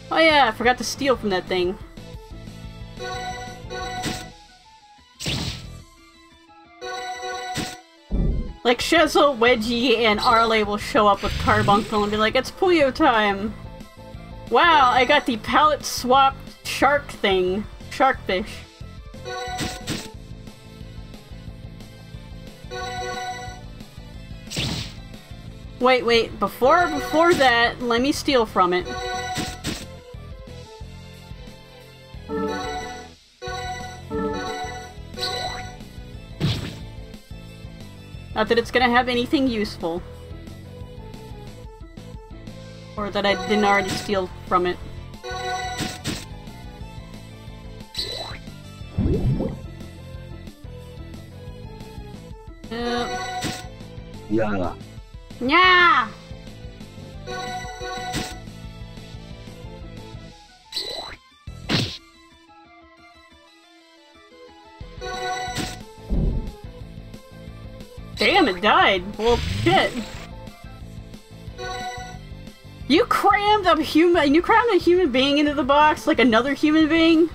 Oh yeah, I forgot to steal from that thing. Like, Shizzle, Wedgie, and Arle will show up with Carbuncle and be like, it's Puyo time! Wow, I got the palette swap shark thing. Sharkfish. Wait, before that, let me steal from it. Not that it's gonna have anything useful. Or that I didn't already steal from it. Yeah. Yeah! Damn, it died. Well, shit. You crammed a human being into the box like another human being?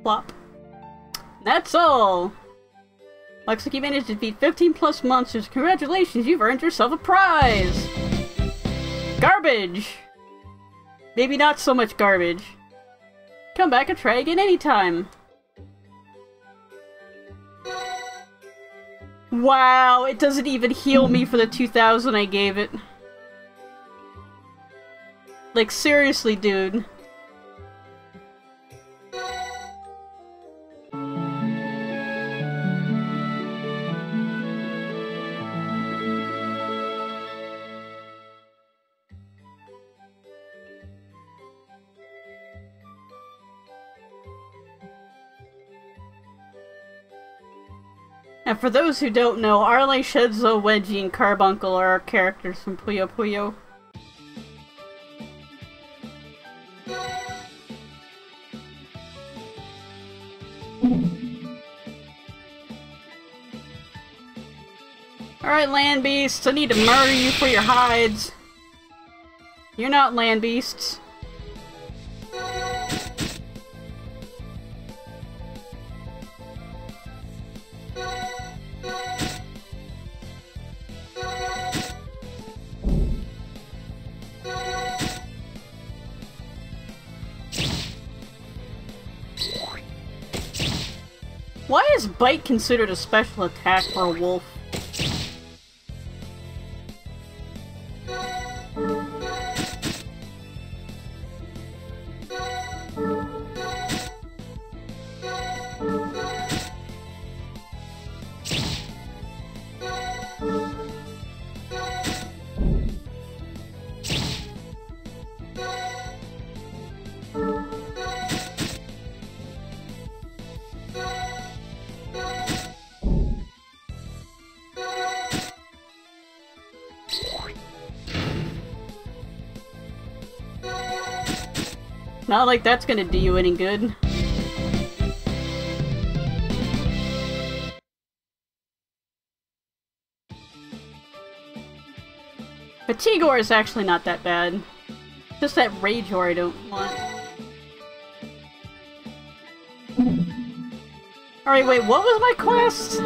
Plop. That's all. Looks like you managed to defeat 15 plus monsters. Congratulations, you've earned yourself a prize! Garbage! Maybe not so much garbage. Come back and try again anytime. Wow, it doesn't even heal me for the 2,000 I gave it. Like, seriously, dude. And for those who don't know, Arle, Shizuo, Wedgie, and Carbuncle are our characters from Puyo Puyo. Alright, land beasts, I need to murder you for your hides. You're not land beasts. Why is Bite considered a special attack for a wolf? Not like that's gonna do you any good. But Tigor is actually not that bad. Just that Ragor I don't want. Alright, wait, what was my quest?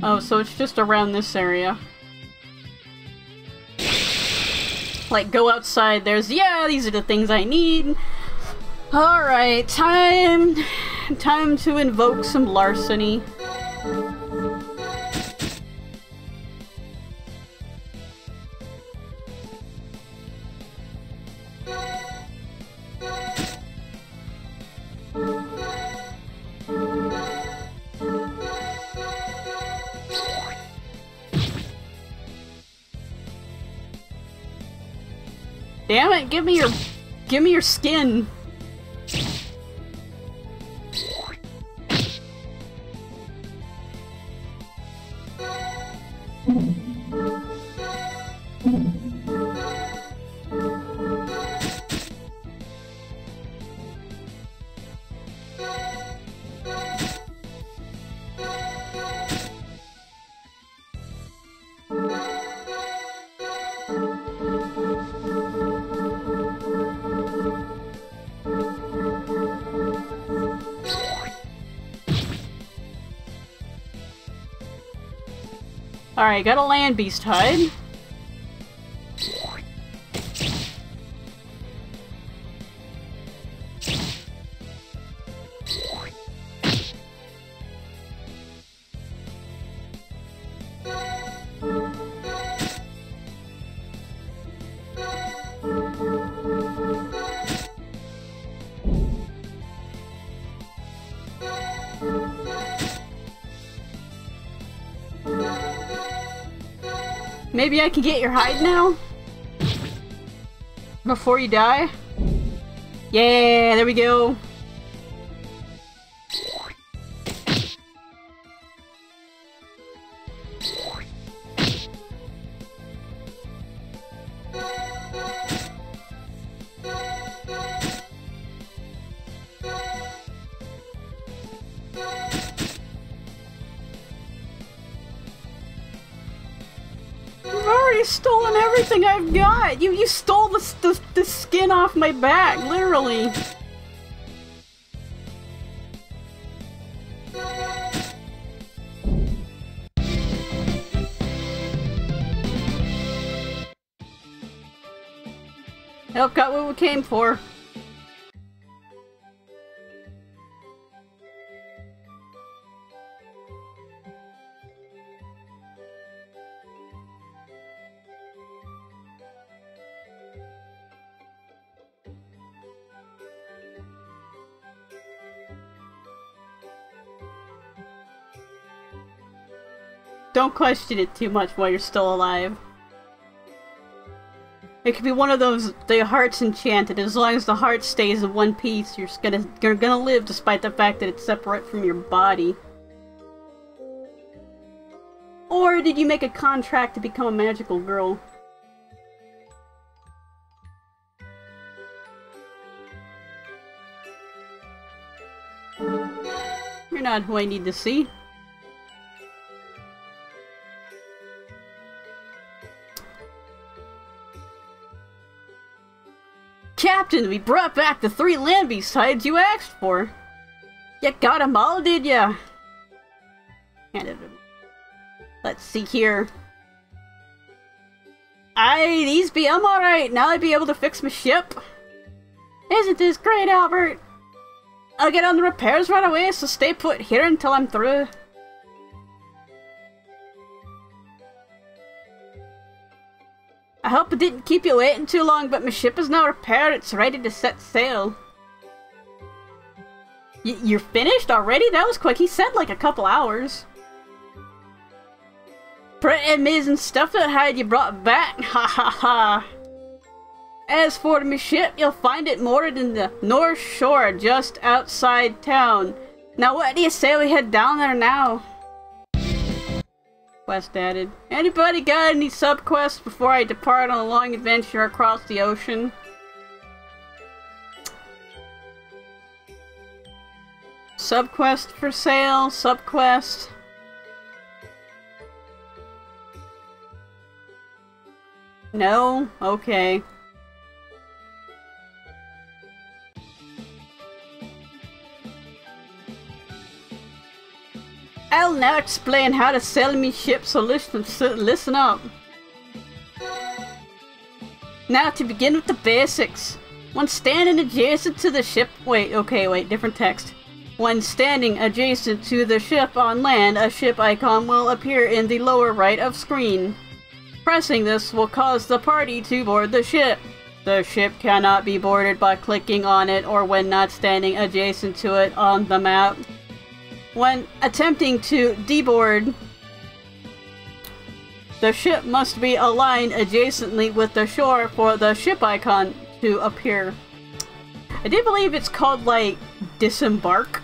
Oh, so it's just around this area. Like, go outside, there's, yeah, these are the things I need. Alright, time to invoke some larceny. Damn it, give me your skin. Alright, got a land beast hide. Maybe I can get your hide now? Before you die? Yeah, there we go. Stolen everything I've got! You stole the skin off my back, literally! Help got what we came for. Don't question it too much while you're still alive. It could be one of those, the heart's enchanted. As long as the heart stays in one piece, you're gonna live despite the fact that it's separate from your body. Or did you make a contract to become a magical girl? You're not who I need to see. Captain, we brought back the 3 land beast hides you asked for. You got 'em all, did ya? Handed them. Let's see here. Aye, these be alright. Now I'd be able to fix my ship. Isn't this great, Albert? I'll get on the repairs right away, so stay put here until I'm through. I hope it didn't keep you waiting too long, but my ship is now repaired. It's ready to set sail. You're finished already? That was quick. He said like a couple hours. Pretty amazing stuff that hide you brought back. Ha ha ha. As for my ship, you'll find it moored in the North Shore just outside town. Now what do you say we head down there now? Quest added. Anybody got any sub-quests before I depart on a long adventure across the ocean? Subquest for sale, subquest. No? Okay. I'll now explain how to sell me ship, so listen up. Now to begin with the basics. When standing adjacent to the ship- wait, different text. When standing adjacent to the ship on land, a ship icon will appear in the lower right of screen. Pressing this will cause the party to board the ship. The ship cannot be boarded by clicking on it or when not standing adjacent to it on the map. When attempting to deboard, the ship must be aligned adjacently with the shore for the ship icon to appear. I do believe it's called, like, disembark.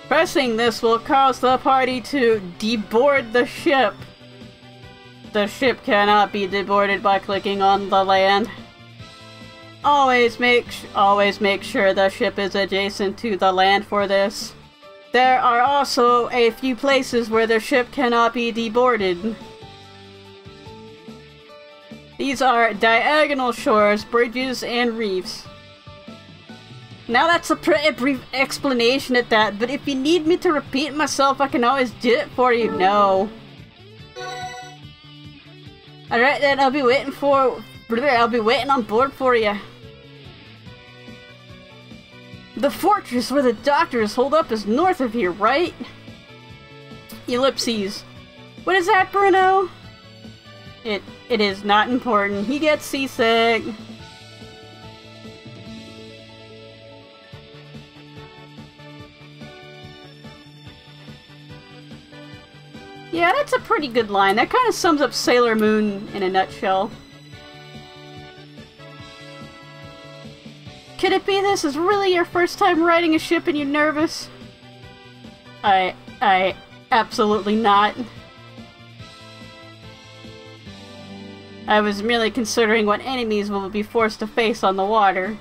Pressing this will cause the party to deboard the ship. The ship cannot be deboarded by clicking on the land. Always make sure the ship is adjacent to the land for this. There are also a few places where the ship cannot be deboarded. These are diagonal shores, bridges, and reefs. Now that's a pretty brief explanation at that, but if you need me to repeat myself, I can always do it for you. No. Alright then, I'll be waiting on board for you. The fortress where the doctors hold up is north of here, right? Ellipses. What is that, Bruno? It is not important. He gets seasick. Yeah, that's a pretty good line. That kind of sums up Sailor Moon in a nutshell. Could it be this is really your first time riding a ship and you're nervous? I absolutely not. I was merely considering what enemies we will be forced to face on the water.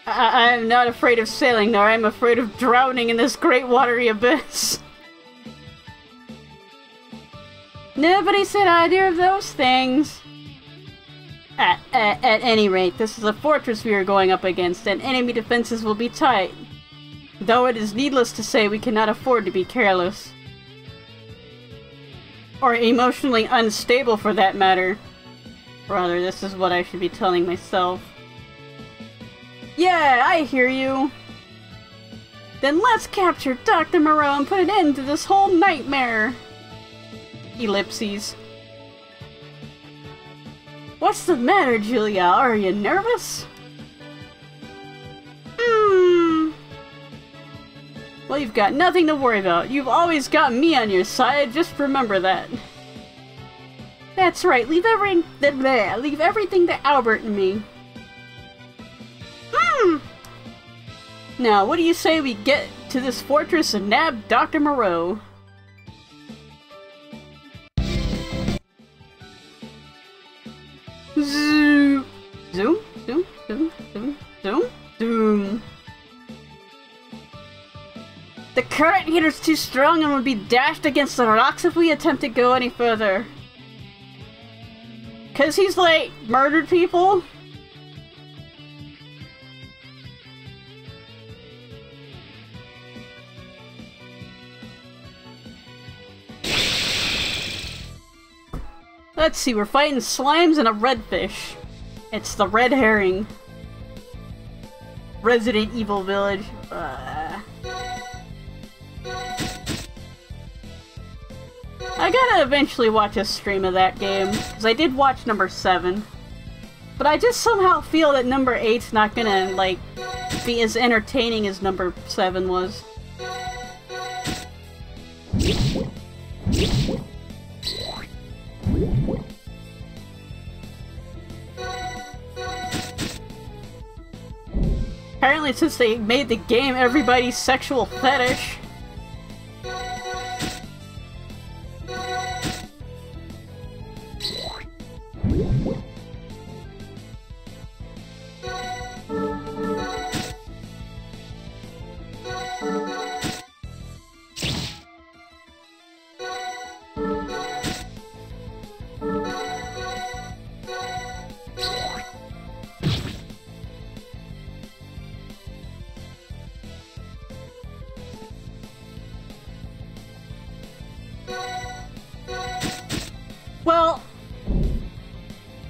I am not afraid of sailing, nor I am afraid of drowning in this great watery abyss. Nobody said either of those things. At any rate, this is a fortress we are going up against, and enemy defenses will be tight. Though it is needless to say, we cannot afford to be careless. Or emotionally unstable, for that matter. Rather, this is what I should be telling myself. Yeah, I hear you. Then let's capture Dr. Moreau and put an end to this whole nightmare. Ellipses. What's the matter, Julia? Are you nervous? Well, you've got nothing to worry about. You've always got me on your side, just remember that. That's right, leave everything to Albert and me. Now, what do you say we get to this fortress and nab Dr. Moreau? Zoom, zoom, zoom, zoom, zoom, zoom, zoom. The current here is too strong and will be dashed against the rocks if we attempt to go any further. 'Cause he's, like, murdered people? Let's see, we're fighting slimes and a redfish. It's the red herring. Resident Evil Village. I gotta eventually watch a stream of that game, because I did watch number 7. But I just somehow feel that number 8's not gonna, like, be as entertaining as number 7 was. Apparently, since they made the game everybody's sexual fetish.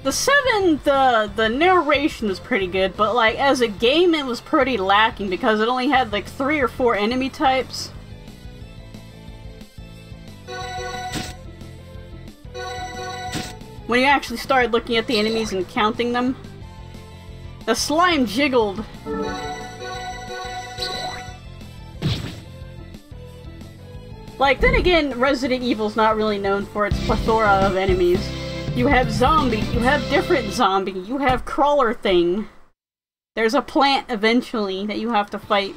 The 7, the narration was pretty good, but like as a game it was pretty lacking because it only had like 3 or 4 enemy types. When you actually started looking at the enemies and counting them, the slime jiggled. Like, then again, Resident Evil's not really known for its plethora of enemies. You have zombie, you have different zombie, you have crawler thing. There's a plant eventually that you have to fight.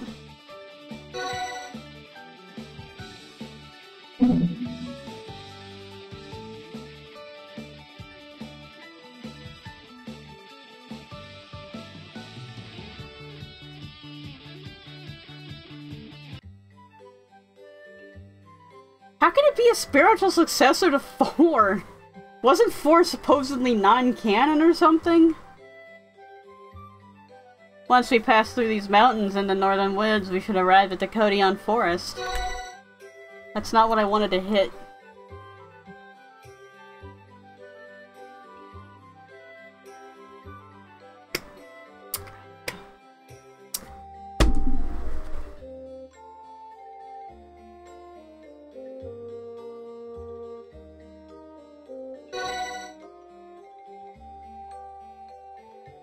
How can it be a spiritual successor to 4? Wasn't 4 supposedly non-canon or something? Once we pass through these mountains in the northern woods, we should arrive at the Codion Forest. That's not what I wanted to hit.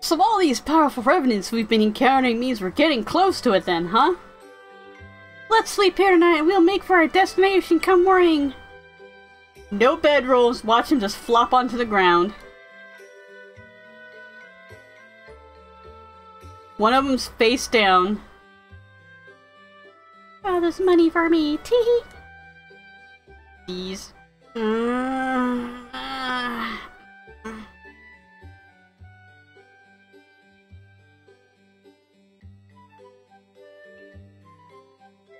So all these powerful revenants we've been encountering means we're getting close to it then, huh? Let's sleep here tonight and we'll make for our destination come morning. No bedrolls, watch him just flop onto the ground. One of them's face down. Oh, there's money for me, teehee. Jeez.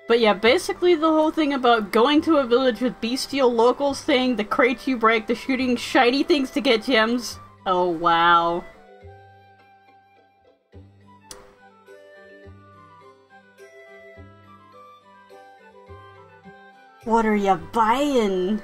But yeah, basically the whole thing about going to a village with bestial locals thing, the crates you break, the shooting shiny things to get gems. Oh, wow. What are you buying?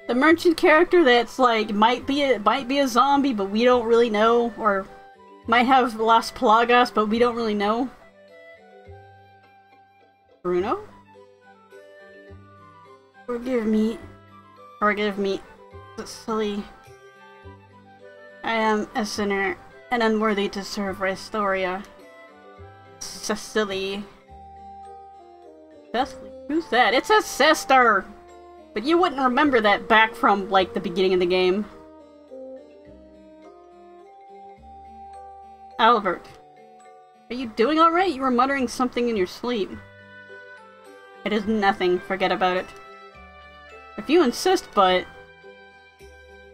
The merchant character that's like might be a zombie, but we don't really know, or might have Las Plagas, but we don't really know. Bruno? Forgive me, silly. I am a sinner and unworthy to serve Restoria. Cecily. Cecily? Who's that? It's a sister! But you wouldn't remember that back from, like, the beginning of the game. Albert. Are you doing alright? You were muttering something in your sleep. It is nothing. Forget about it. If you insist, but...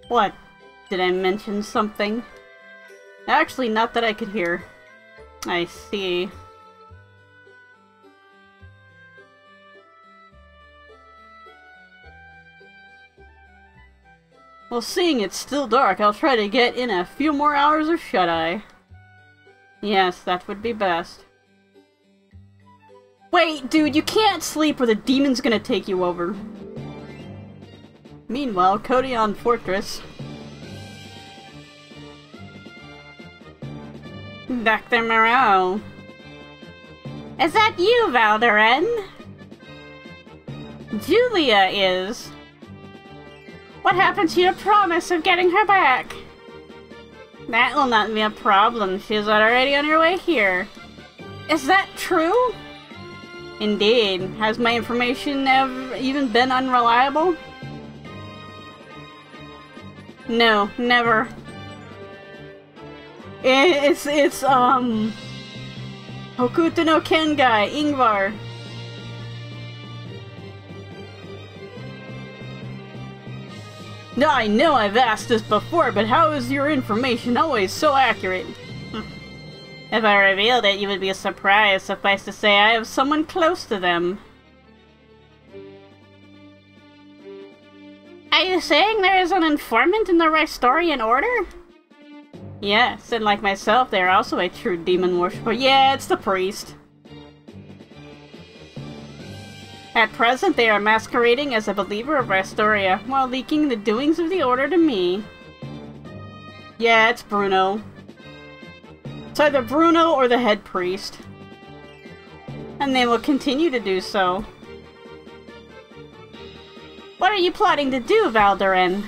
What? Did I mention something? Actually, not that I could hear. I see. Well, seeing it's still dark, I'll try to get in a few more hours of shut-eye. Yes, that would be best. Wait, dude, you can't sleep or the demon's gonna take you over. Meanwhile, Codion Fortress. Dr. Moreau. Is that you, Valderin? Julia is. What happened to your promise of getting her back? That will not be a problem. She is already on her way here. Is that true? Indeed. Has my information ever even been unreliable? No, never. It's Hokuto no Kengai, Ingvar. No, I know I've asked this before, but how is your information always so accurate? If I revealed it, you would be surprised. Suffice to say, I have someone close to them. Are you saying there is an informant in the Restorian Order? Yes, and like myself, they are also a true demon worshipper. Yeah, it's the priest. At present, they are masquerading as a believer of Restoria, while leaking the doings of the Order to me. Yeah, it's Bruno. It's either Bruno or the head priest. And they will continue to do so. What are you plotting to do, Valderin?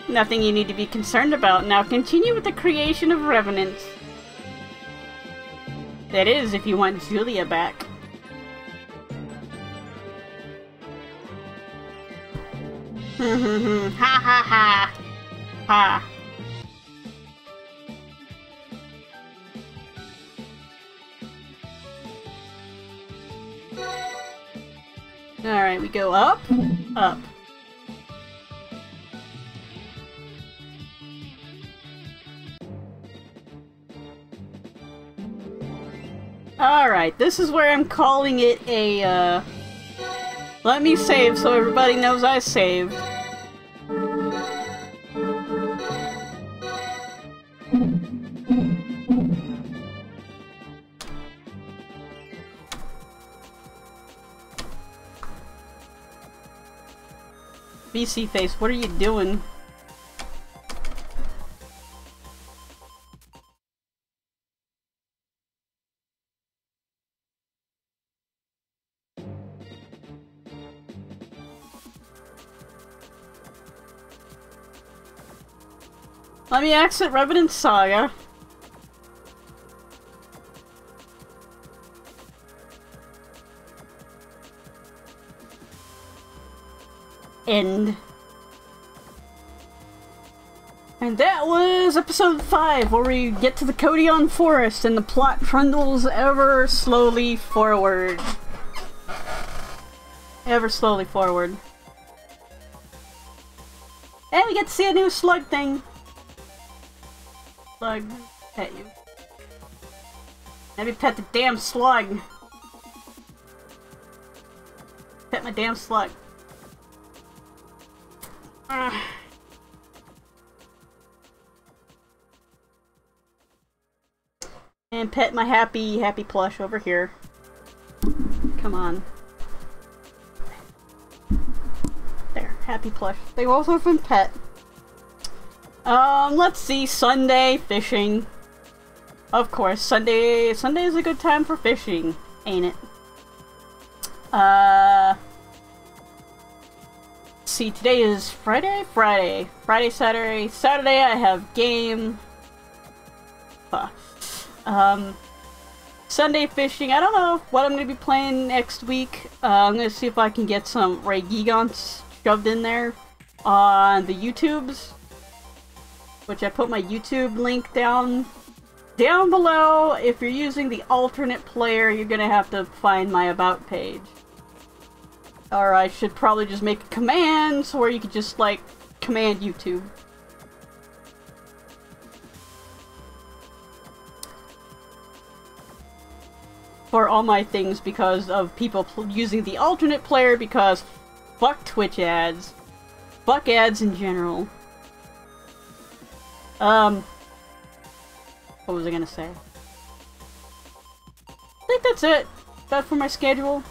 Nothing you need to be concerned about. Now continue with the creation of Revenants. That is, if you want Julia back. Ha ha ha. Ha. Alright, we go up, up. Alright, this is where I'm calling it a, let me save so everybody knows I saved. BC face, what are you doing? Let me exit Revenant Saga. End. And that was episode 5, where we get to the Codion Forest and the plot trundles ever slowly forward. Ever slowly forward. And we get to see a new slug thing. Slug, pet you. Let me pet the damn slug. Pet my damn slug. And pet my happy plush over here. Come on. There, happy plush. They also have been pet. Let's see, Sunday fishing. Of course, Sunday is a good time for fishing, ain't it? See, today is Friday, Saturday. Saturday I have game. Sunday fishing. I don't know what I'm gonna be playing next week. I'm gonna see if I can get some Ray Gigants shoved in there on the YouTubes, which I put my YouTube link down below. If you're using the alternate player, you're gonna have to find my about page. Or I should probably just make a command so where you could just, like, command YouTube. For all my things, because of people using the alternate player, because fuck Twitch ads. Fuck ads in general. What was I gonna say? I think that's it. That for my schedule.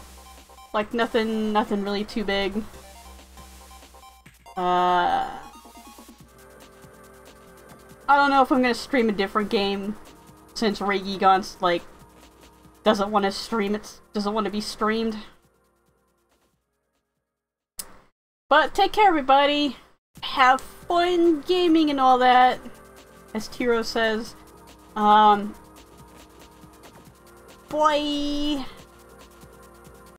Like, nothing really too big. I don't know if I'm gonna stream a different game, since Ray Gigant's, like, doesn't want to stream it, doesn't want to be streamed. But take care, everybody. Have fun gaming and all that, as Tiro says. Bye.